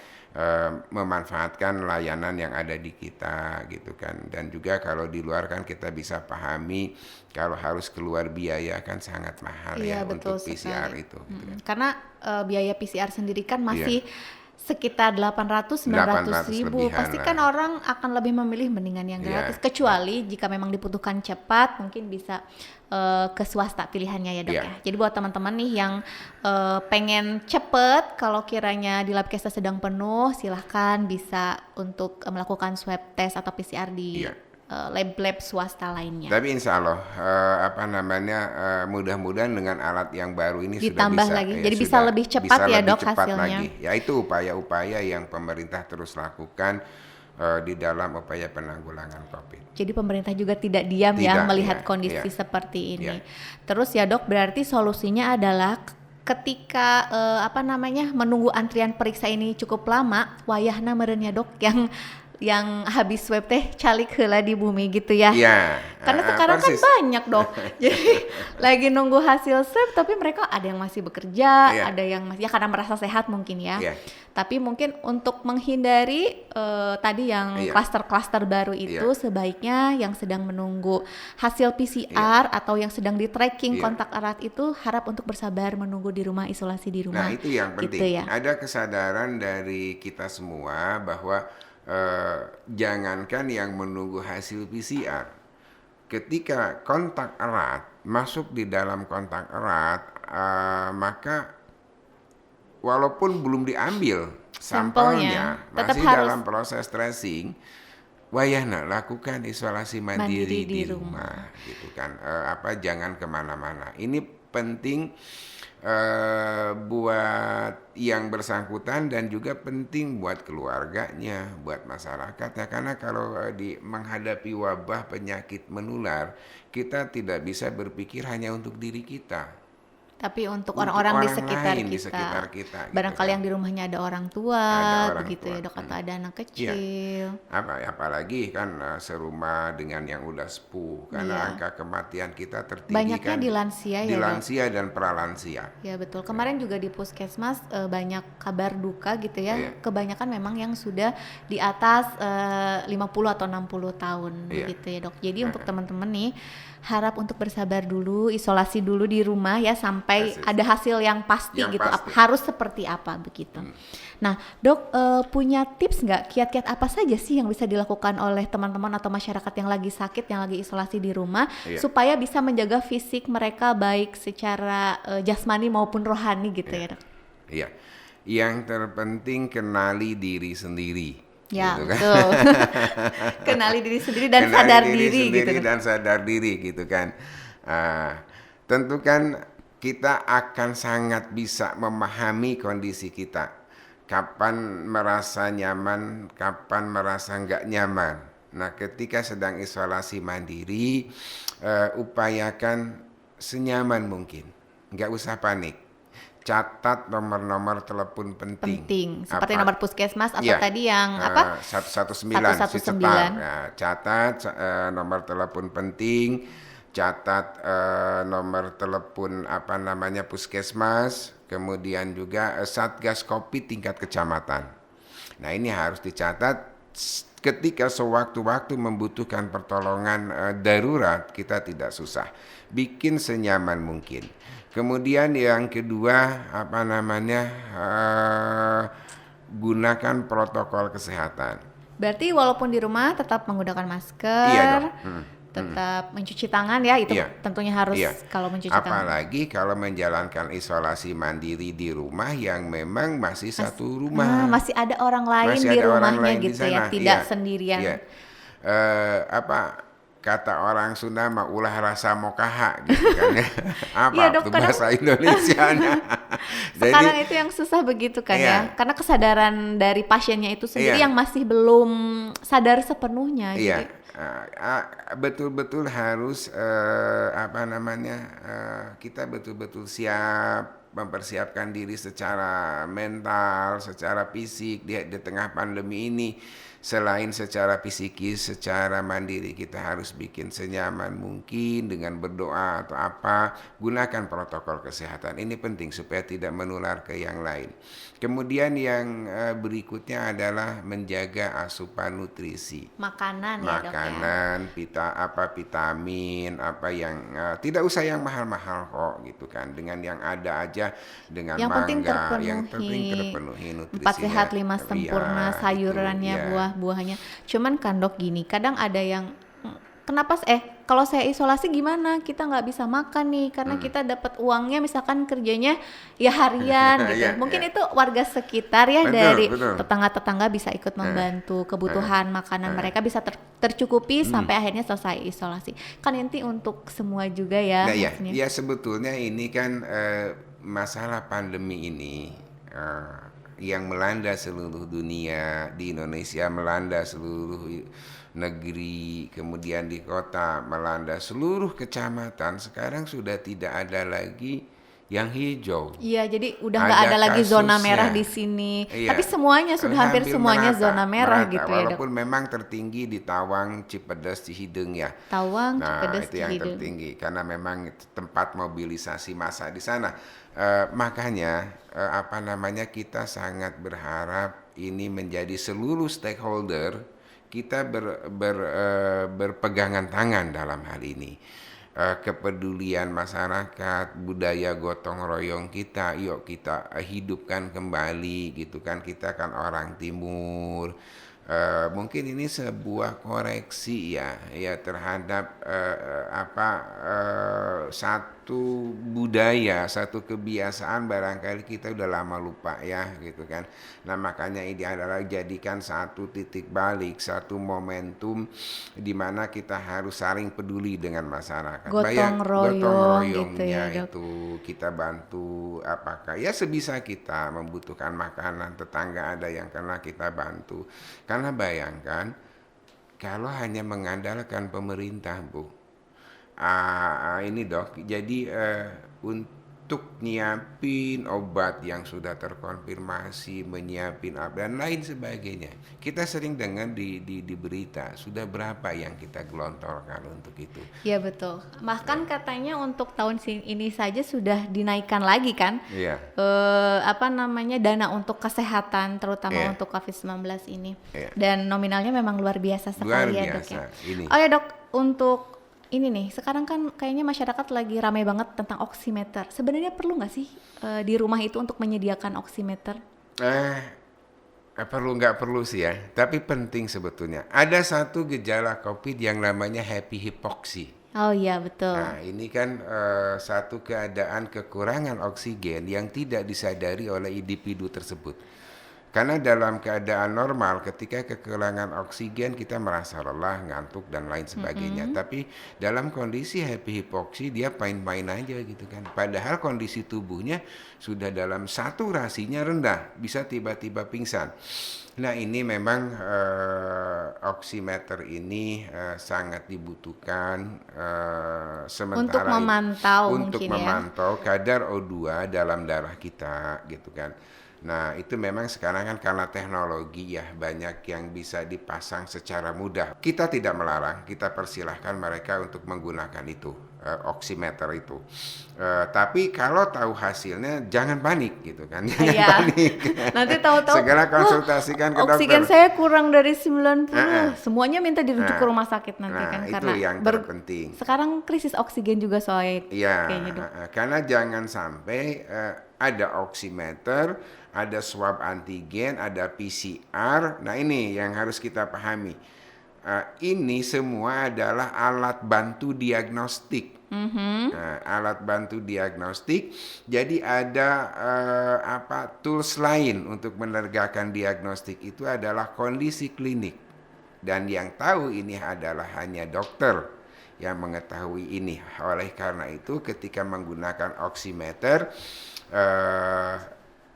memanfaatkan layanan yang ada di kita gitu kan. Dan juga kalau di luar kan kita bisa pahami kalau harus keluar biaya kan sangat mahal Iya, ya betul untuk PCR sekali. itu gitu kan. Karena biaya PCR sendiri kan masih Iya. sekitar 800-900 ribu. 800 Pasti lebihan kan lah. orang akan lebih memilih mendingan yang Iya, gratis. Kecuali jika memang dibutuhkan cepat, mungkin bisa ke swasta pilihannya ya dok Iya. ya. Jadi buat teman-teman nih yang pengen cepet, kalau kiranya di Labkesda sedang penuh, silahkan bisa untuk melakukan swab test atau PCR di Iya. lab-lab swasta lainnya. Tapi insya Allah mudah-mudahan dengan alat yang baru ini Ditambah sudah bisa lagi. Jadi bisa lebih cepat ya, lebih Dok, cepat hasilnya. lagi. Ya itu upaya-upaya yang pemerintah terus lakukan di dalam upaya penanggulangan COVID. Jadi pemerintah juga tidak diam ya Tidak, melihat iya, kondisi iya. seperti ini. Iya. Terus ya Dok, berarti solusinya adalah ketika menunggu antrian periksa ini cukup lama, wayahna meureun ya Dok, yang habis swab teh calik heula di bumi gitu ya. Iya. Karena sekarang kan persis. banyak Dok. Jadi lagi nunggu hasil swab tapi mereka ada yang masih bekerja, Iya. ada yang masih ya karena merasa sehat mungkin ya. Iya. Tapi mungkin untuk menghindari tadi yang Iya. klaster-klaster baru itu sebaiknya yang sedang menunggu hasil PCR atau yang sedang di tracking Iya. kontak erat itu harap untuk bersabar menunggu di rumah, isolasi di rumah. Nah itu yang penting. Gitu ya. Ada kesadaran dari kita semua bahwa jangankan yang menunggu hasil PCR, ketika kontak erat masuk di dalam kontak erat, maka walaupun belum diambil sampelnya, tetap masih harus dalam proses tracing, wayahna lakukan isolasi mandiri di rumah, gitu kan. Jangan kemana-mana. Ini penting buat yang bersangkutan dan juga penting buat keluarganya, buat masyarakatnya. Karena kalau menghadapi wabah penyakit menular, kita tidak bisa berpikir hanya untuk diri kita. tapi untuk Untuk orang-orang di orang sekitar lain kita. di sekitar kita, gitu Barangkali kan. yang di rumahnya ada orang tua, Ada orang begitu tua. ya Dok, atau ada anak kecil. Apalagi kan serumah dengan yang udah sepuh, karena Iya. angka kematian kita tertinggi Banyaknya kan di lansia ya, di Dok? lansia dan pralansia. Ya betul. Kemarin juga di Puskesmas banyak kabar duka gitu ya. Iya. Kebanyakan memang yang sudah di atas 50 atau 60 tahun Iya. begitu ya Dok. Jadi untuk teman-teman nih harap untuk bersabar dulu, isolasi dulu di rumah ya sampai Persis. ada hasil yang pasti Yang gitu. pasti. Harus seperti apa begitu. Nah Dok, punya tips nggak kiat-kiat apa saja sih yang bisa dilakukan oleh teman-teman atau masyarakat yang lagi sakit, yang lagi isolasi di rumah Iya. supaya bisa menjaga fisik mereka baik secara jasmani maupun rohani gitu ya Dok? Iya. Yang terpenting kenali diri sendiri. Ya gitu kan. betul. Kenali diri sendiri dan Kenali sadar diri diri gitu sendiri kan. dan sadar diri gitu kan. Tentu kan kita akan sangat bisa memahami kondisi kita. Kapan merasa nyaman, kapan merasa nggak nyaman. Nah, ketika sedang isolasi mandiri, upayakan senyaman mungkin. Nggak usah panik. Catat nomor-nomor telepon penting. Seperti nomor puskesmas atau Iya. tadi yang apa? 119 si 119. cetar. Nah, catat nomor telepon penting, catat nomor telepon puskesmas, kemudian juga Satgas Covid tingkat kecamatan. Nah, ini harus dicatat ketika sewaktu-waktu membutuhkan pertolongan darurat, kita tidak susah. Bikin senyaman mungkin. Kemudian yang kedua gunakan protokol kesehatan. Berarti walaupun di rumah tetap menggunakan masker, Iya dong. tetap mencuci tangan ya, itu Iya. tentunya harus Iya. kalau mencuci tangan. Apalagi kalau menjalankan isolasi mandiri di rumah yang memang masih satu rumah. Masih ada orang lain Masih di ada orang rumahnya lain di gitu ya, sana. tidak Iya. sendirian. Iya. Kata orang Sunda mah ulah rasa mokaha gitu kan ya. Apa Iya, Dok, tuh kadang- bahasa Indonesianya. Sekarang itu yang susah begitu kan Iya. ya, karena kesadaran dari pasiennya itu sendiri Iya. yang masih belum sadar sepenuhnya. Iya, Jadi betul-betul harus kita betul-betul siap mempersiapkan diri secara mental, secara fisik di tengah pandemi ini. Selain secara psikis, secara mandiri kita harus bikin senyaman mungkin dengan berdoa atau apa. Gunakan protokol kesehatan. Ini penting supaya tidak menular ke yang lain. Kemudian yang berikutnya adalah menjaga asupan nutrisi. makanan ya Dok ya. Makanan, vitamin, apa yang tidak usah yang mahal-mahal kok gitu kan. Dengan yang ada aja, dengan Yang penting mangga, yang penting terpenuhi. terpenuhi nutrisinya. 4 sehat 5 sempurna, Iya, sayurannya, itu, ya. buah-buahnya. Cuman kan Dok gini, kadang ada yang kenapa kalau saya isolasi gimana? Kita nggak bisa makan nih karena kita dapat uangnya misalkan kerjanya ya harian gitu. Iya, Mungkin iya. itu warga sekitar ya Betul, dari betul. tetangga-tetangga bisa ikut membantu kebutuhan makanan mereka bisa tercukupi sampai akhirnya selesai isolasi. Kan nanti untuk semua juga ya Nah ya, maksudnya. ya sebetulnya ini kan masalah pandemi ini yang melanda seluruh dunia, di Indonesia melanda seluruh negeri, kemudian di kota melanda seluruh kecamatan. Sekarang sudah tidak ada lagi yang hijau. Iya, jadi udah nggak ada lagi zona merah di sini. Iya. Tapi semuanya sudah hampir semuanya merata, zona merah merata. gitu ya, Dok. Walaupun memang tertinggi di Tawang, Cipedes, Cihideng ya. Tawang, Nah, Cipedes, itu yang Cihideng. tertinggi karena memang itu tempat mobilisasi massa di sana. Makanya apa namanya kita sangat berharap ini menjadi seluruh stakeholder kita berpegangan tangan dalam hal ini. Kepedulian masyarakat, budaya gotong royong kita, yuk kita hidupkan kembali gitu kan. Kita kan orang timur. Mungkin ini sebuah koreksi ya terhadap satu budaya, satu kebiasaan barangkali kita udah lama lupa ya gitu kan. Nah makanya ini adalah jadikan satu titik balik, satu momentum di mana kita harus saling peduli dengan masyarakat. Gotong royong gitu ya, Dok. Itu kita bantu apakah ya sebisa kita membutuhkan makanan, tetangga ada yang kena kita bantu. Karena bayangkan kalau hanya mengandalkan pemerintah, Bu. Ini Dok, jadi untuk nyiapin obat yang sudah terkonfirmasi, menyiapin dan lain sebagainya. Kita sering dengar di berita, sudah berapa yang kita gelontorkan untuk itu. Iya betul. Bahkan katanya untuk tahun ini saja sudah dinaikkan lagi kan? Iya. Dana untuk kesehatan terutama Iya. untuk COVID-19 ini. Iya. Dan nominalnya memang luar biasa Luar sekali ya, Dok biasa ya. ini. Oh ya, Dok, untuk ini nih, sekarang kan kayaknya masyarakat lagi ramai banget tentang oximeter. Sebenarnya perlu nggak sih di rumah itu untuk menyediakan oximeter? Perlu nggak perlu sih ya, tapi penting sebetulnya. Ada satu gejala COVID yang namanya happy hypoxia. Oh iya betul. Nah, ini kan satu keadaan kekurangan oksigen yang tidak disadari oleh individu tersebut. Karena dalam keadaan normal ketika kekurangan oksigen kita merasa lelah, ngantuk dan lain sebagainya. Tapi dalam kondisi happy hypoxia dia main-main aja gitu kan. Padahal kondisi tubuhnya sudah dalam saturasinya rendah, bisa tiba-tiba pingsan. Nah ini memang oximeter ini sangat dibutuhkan Untuk memantau untuk mungkin ya. memantau kadar O2 dalam darah kita gitu kan. Nah itu memang sekarang kan karena teknologi ya banyak yang bisa dipasang secara mudah. Kita tidak melarang, kita persilahkan mereka untuk menggunakan itu, oximeter itu. Tapi kalau tahu hasilnya jangan panik gitu kan, jangan Iya. panik. Nanti tahu-tahu segera konsultasikan ke dokter. oksigen saya kurang dari 90. Semuanya minta dirujuk ke rumah sakit nanti Nah, kan itu karena yang terpenting. sekarang krisis oksigen juga soalnya Iya, kayaknya, Dok. karena jangan sampai ada oximeter, ada swab antigen, ada PCR. Nah ini yang harus kita pahami. Ini semua adalah alat bantu diagnostik. Nah, alat bantu diagnostik. Jadi ada tools lain untuk menegakkan diagnostik itu adalah kondisi klinik. Dan yang tahu ini adalah hanya dokter yang mengetahui ini. Oleh karena itu ketika menggunakan oximeter,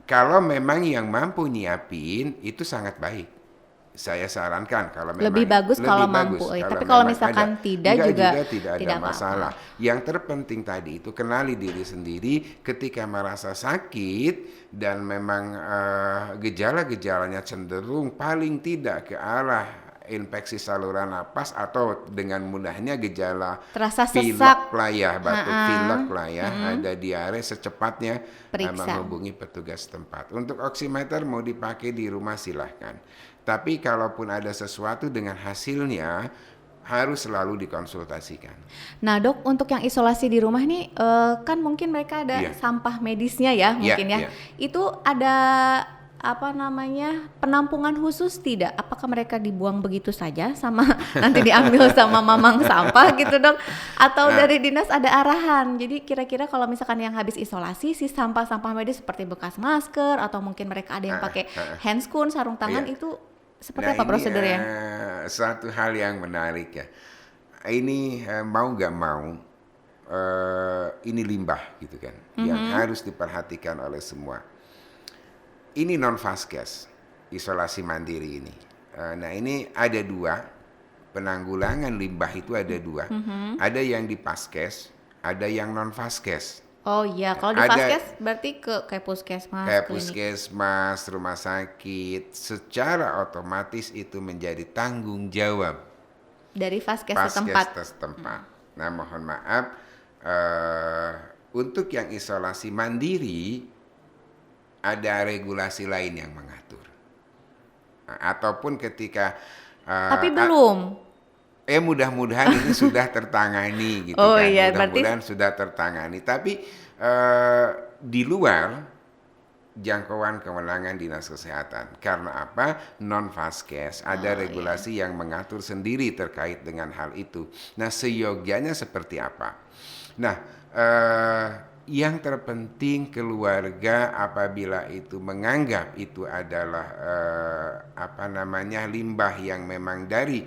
kalau memang yang mampu nyiapin itu sangat baik. Saya sarankan kalau memang Lebih bagus kalau mampu. Tapi kalau memang misalkan ada. tidak Enggak juga tidak ada tidak apa-apa. masalah. Yang terpenting tadi itu kenali diri sendiri ketika merasa sakit dan memang gejala-gejalanya cenderung paling tidak ke arah infeksi saluran napas atau dengan mudahnya gejala Terasa pilek sesak. lah ya, batuk pilek lah ya, ada diare, secepatnya Periksa. menghubungi petugas setempat. Untuk oximeter mau dipakai di rumah silahkan. Tapi kalaupun ada sesuatu dengan hasilnya harus selalu dikonsultasikan. Nah, Dok, untuk yang isolasi di rumah nih kan mungkin mereka ada Iya. sampah medisnya ya, mungkin ya. Iya. Itu ada penampungan khusus tidak? Apakah mereka dibuang begitu saja sama nanti diambil sama mamang sampah gitu dok? Atau dari dinas ada arahan? Jadi kira-kira kalau misalkan yang habis isolasi si sampah-sampah medis seperti bekas masker atau mungkin mereka ada yang pakai handscoon, sarung tangan itu seperti apa prosedurnya? Satu hal yang menarik ya. Ini mau nggak mau ini limbah gitu kan, yang harus diperhatikan oleh semua. Ini non vaskes, isolasi mandiri ini. Nah ini ada dua, penanggulangan limbah itu ada dua. Ada yang di vaskes, ada yang non vaskes. Oh iya, kalau di vaskes berarti kayak puskesmas, Kayak klinik. puskesmas, rumah sakit, secara otomatis itu menjadi tanggung jawab Dari vaskes vaskes setempat. setempat. Nah mohon maaf, untuk yang isolasi mandiri ada regulasi lain yang mengatur. Ataupun ketika Tapi belum. mudah-mudahan ini sudah tertangani gitu Oh kan. iya, berarti Mudah-mudahan sudah tertangani. Tapi di luar jangkauan kewenangan dinas kesehatan. Karena apa? Non vaskes ada regulasi yang mengatur sendiri terkait dengan hal itu. Nah, seyogyanya seperti apa? Nah, yang terpenting keluarga apabila itu menganggap itu adalah limbah yang memang dari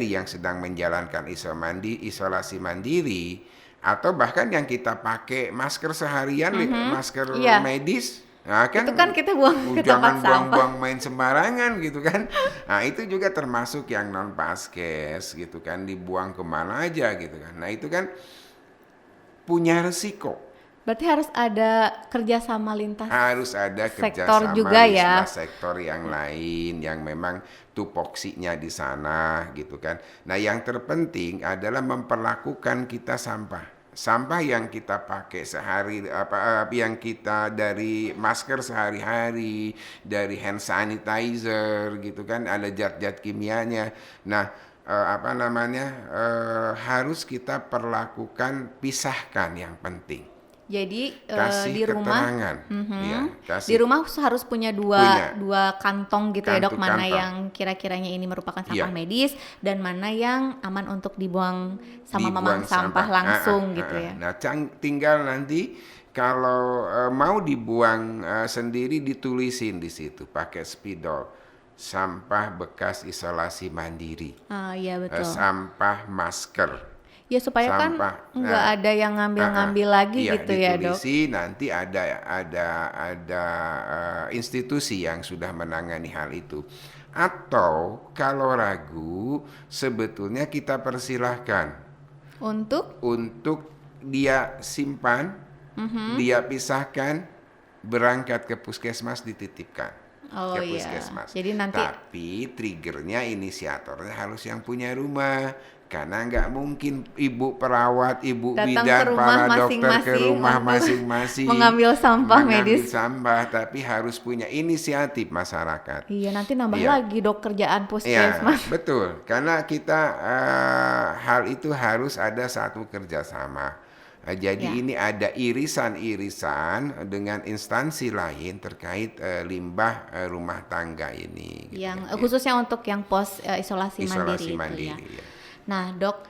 yang sedang menjalankan isolasi mandiri, atau bahkan yang kita pakai masker seharian, masker medis. Nah, itu kan kita buang ke jangan tempat sampah. buang-buang main sembarangan gitu kan. Nah itu juga termasuk yang non vaskes gitu kan, dibuang kemana aja gitu kan. Nah itu kan punya resiko. Berarti harus ada kerjasama lintas. Harus ada sektor kerjasama juga ya. lintas sektor yang lain yang memang tupoksinya di sana gitu kan. Nah yang terpenting adalah memperlakukan kita sampah yang kita pakai yang kita dari masker sehari-hari, dari hand sanitizer gitu kan, ada zat-zat kimianya. Nah harus kita perlakukan, pisahkan yang penting. Jadi Kasih di rumah, keterangan. Ya, di rumah harus punya dua kantong gitu ya dok, mana Kantong. yang kira-kiranya ini merupakan sampah Iya. medis dan mana yang aman untuk dibuang sama mamang Dibuang sampah langsung gitu ya. Nah, tinggal nanti kalau mau dibuang sendiri ditulisin di situ pakai spidol. Sampah bekas isolasi mandiri. Iya betul. Sampah masker. Ya supaya sampah, kan nggak ada yang ngambil-ngambil lagi iya, gitu ya dok. ditulisi, nanti ada institusi yang sudah menangani hal itu. Atau kalau ragu, sebetulnya kita persilahkan Untuk dia simpan, dia pisahkan, berangkat ke puskesmas, dititipkan ke iya. puskesmas. Jadi nanti Tapi triggernya, inisiatornya harus yang punya rumah. Karena nggak mungkin ibu perawat, ibu datang bidan, ke rumah para dokter ke rumah untuk masing-masing mengambil sampah medis. tapi harus punya inisiatif masyarakat. Iya, nanti nambah Iya. lagi dok kerjaan Ya, puskesmas. betul. Karena kita hal itu harus ada satu kerjasama. Jadi Ya. ini ada irisan-irisan dengan instansi lain terkait limbah rumah tangga ini. gitu Yang kan. khususnya untuk yang pos isolasi Isolasi mandiri itu mandiri. ya. Ya. Nah dok,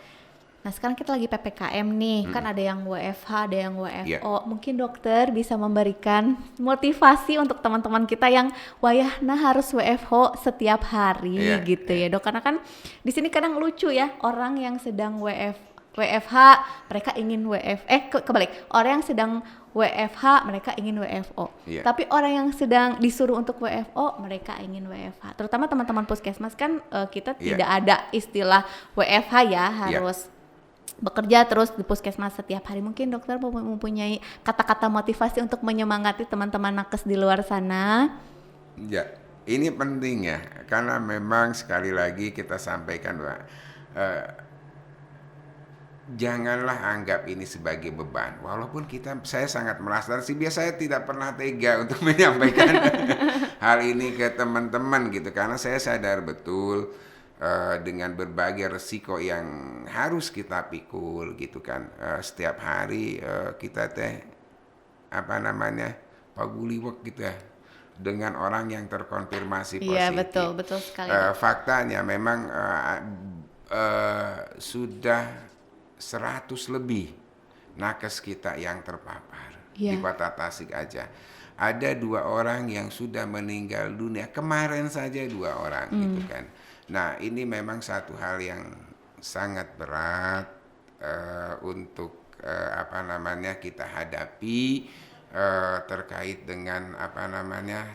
sekarang kita lagi PPKM nih, kan ada yang WFH, ada yang WFO. Iya. Mungkin dokter bisa memberikan motivasi untuk teman-teman kita yang wayahna harus WFH setiap hari Iya, gitu ya dok. Karena kan di sini kadang lucu ya, orang yang sedang WFH mereka ingin kebalik, orang yang sedang WFH mereka ingin WFO. Iya. Tapi orang yang sedang disuruh untuk WFO mereka ingin WFH. Terutama teman-teman puskesmas kan kita Iya. tidak ada istilah WFH ya, Iya. harus bekerja terus di puskesmas setiap hari. Mungkin dokter mempunyai kata-kata motivasi untuk menyemangati teman-teman nakes di luar sana. Ya, ini penting ya, karena memang sekali lagi kita sampaikan bahwa janganlah anggap ini sebagai beban. Walaupun saya sangat merasa, biasanya tidak pernah tega untuk menyampaikan hal ini ke teman-teman gitu, karena saya sadar betul dengan berbagai resiko yang harus kita pikul gitu kan. Setiap hari kita paguliwek gitu ya, dengan orang yang terkonfirmasi positif. Iya, betul sekali. Faktanya memang sudah 100 lebih nakes kita yang terpapar di Kota Tasik aja. Ada 2 orang yang sudah meninggal dunia kemarin saja, 2 orang gitu kan. Nah ini memang satu hal yang sangat berat untuk kita hadapi terkait dengan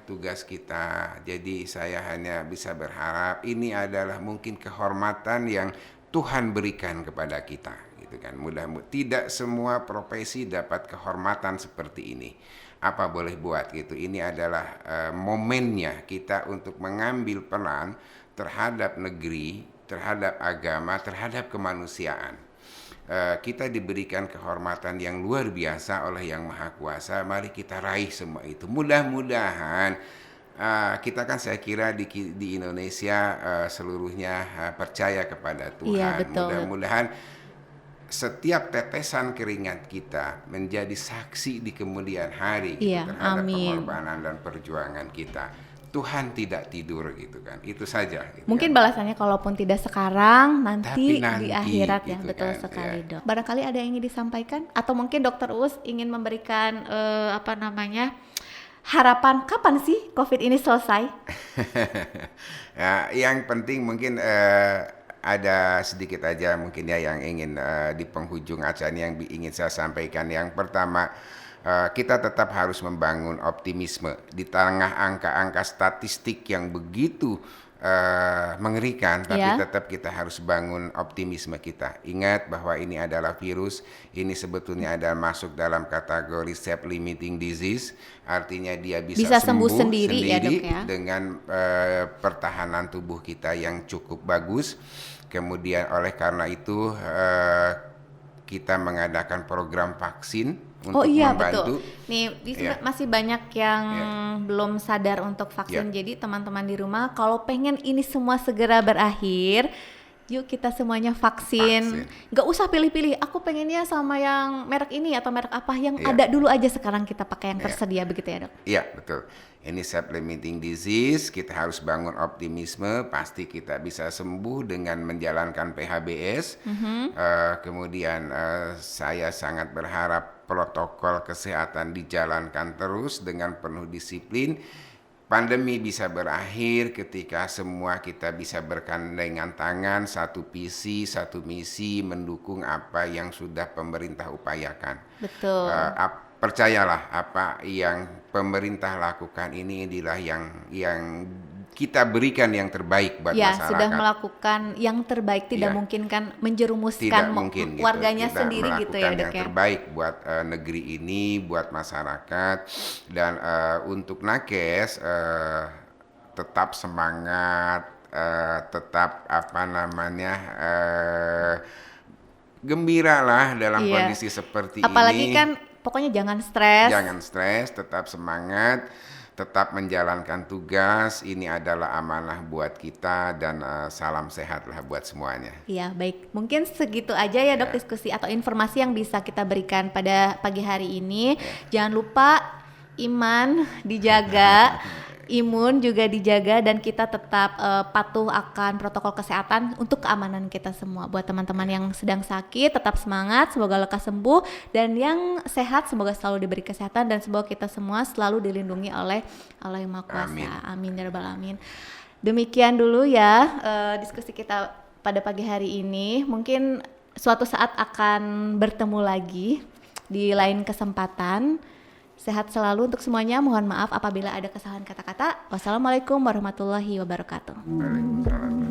tugas kita. Jadi saya hanya bisa berharap ini adalah mungkin kehormatan yang Tuhan berikan kepada kita gitu kan. Mudah-mudahan tidak semua profesi dapat kehormatan seperti ini. Apa boleh buat gitu. Ini adalah momennya kita untuk mengambil peran terhadap negeri, terhadap agama, terhadap kemanusiaan. Kita diberikan kehormatan yang luar biasa oleh Yang Maha Kuasa. Mari kita raih semua itu. Mudah-mudahan kita kan saya kira di Indonesia seluruhnya percaya kepada Tuhan. Iya, betul. Mudah-mudahan setiap tetesan keringat kita menjadi saksi di kemudian hari gitu, terhadap pengorbanan dan perjuangan kita. Tuhan tidak tidur gitu kan, itu saja gitu. Mungkin balasannya kalaupun tidak sekarang, nanti di akhirat gitu ya, betul kan, sekali ya. Dok. Barangkali ada yang ingin disampaikan, atau mungkin Dokter Uus ingin memberikan harapan kapan sih COVID ini selesai? Ya, yang penting mungkin ada sedikit aja mungkin ya yang ingin di penghujung acara ini yang ingin saya sampaikan. Yang pertama, kita tetap harus membangun optimisme di tengah angka-angka statistik yang begitu mengerikan, tapi tetap kita harus bangun optimisme kita. Ingat bahwa ini adalah virus, ini sebetulnya adalah masuk dalam kategori self-limiting disease, artinya dia bisa sembuh sendiri ya, Dok, ya? dengan pertahanan tubuh kita yang cukup bagus. Kemudian oleh karena itu kita mengadakan program vaksin untuk membantu. Betul. Nih, masih banyak yang belum sadar untuk vaksin. Jadi teman-teman di rumah, kalau pengen ini semua segera berakhir, yuk kita semuanya vaksin. Gak usah pilih-pilih, aku pengennya sama yang merek ini atau merek apa, yang ada dulu aja sekarang kita pakai yang tersedia, begitu ya, Dok? Iya, betul. Ini self-limiting disease, kita harus bangun optimisme, pasti kita bisa sembuh dengan menjalankan PHBS. Kemudian saya sangat berharap protokol kesehatan dijalankan terus dengan penuh disiplin. Pandemi bisa berakhir ketika semua kita bisa bergandengan tangan, satu visi, satu misi, mendukung apa yang sudah pemerintah upayakan. Betul. Percayalah apa yang pemerintah lakukan ini adalah yang kita berikan yang terbaik buat masyarakat. Sudah melakukan yang terbaik, tidak mungkin kan menjerumuskan warganya kita sendiri gitu ya, Dok, yang terbaik buat negeri ini, buat masyarakat. Dan untuk nakes tetap semangat, tetap gembiralah dalam kondisi seperti apalagi ini. Kan pokoknya jangan stres. Jangan stres, tetap semangat, tetap menjalankan tugas. Ini adalah amanah buat kita dan salam sehat lah buat semuanya. Iya, baik. Mungkin segitu aja ya, Dok, diskusi atau informasi yang bisa kita berikan pada pagi hari ini. Jangan lupa iman dijaga, imun juga dijaga, dan kita tetap patuh akan protokol kesehatan untuk keamanan kita semua. Buat teman-teman yang sedang sakit, tetap semangat, semoga lekas sembuh, dan yang sehat semoga selalu diberi kesehatan, dan semoga kita semua selalu dilindungi oleh Allah Yang Maha Kuasa. Amin ya rabbal alamin. Demikian dulu ya diskusi kita pada pagi hari ini. Mungkin suatu saat akan bertemu lagi di lain kesempatan. Sehat selalu untuk semuanya. Mohon maaf apabila ada kesalahan kata-kata. Wassalamualaikum warahmatullahi wabarakatuh. Waalaikumsalam.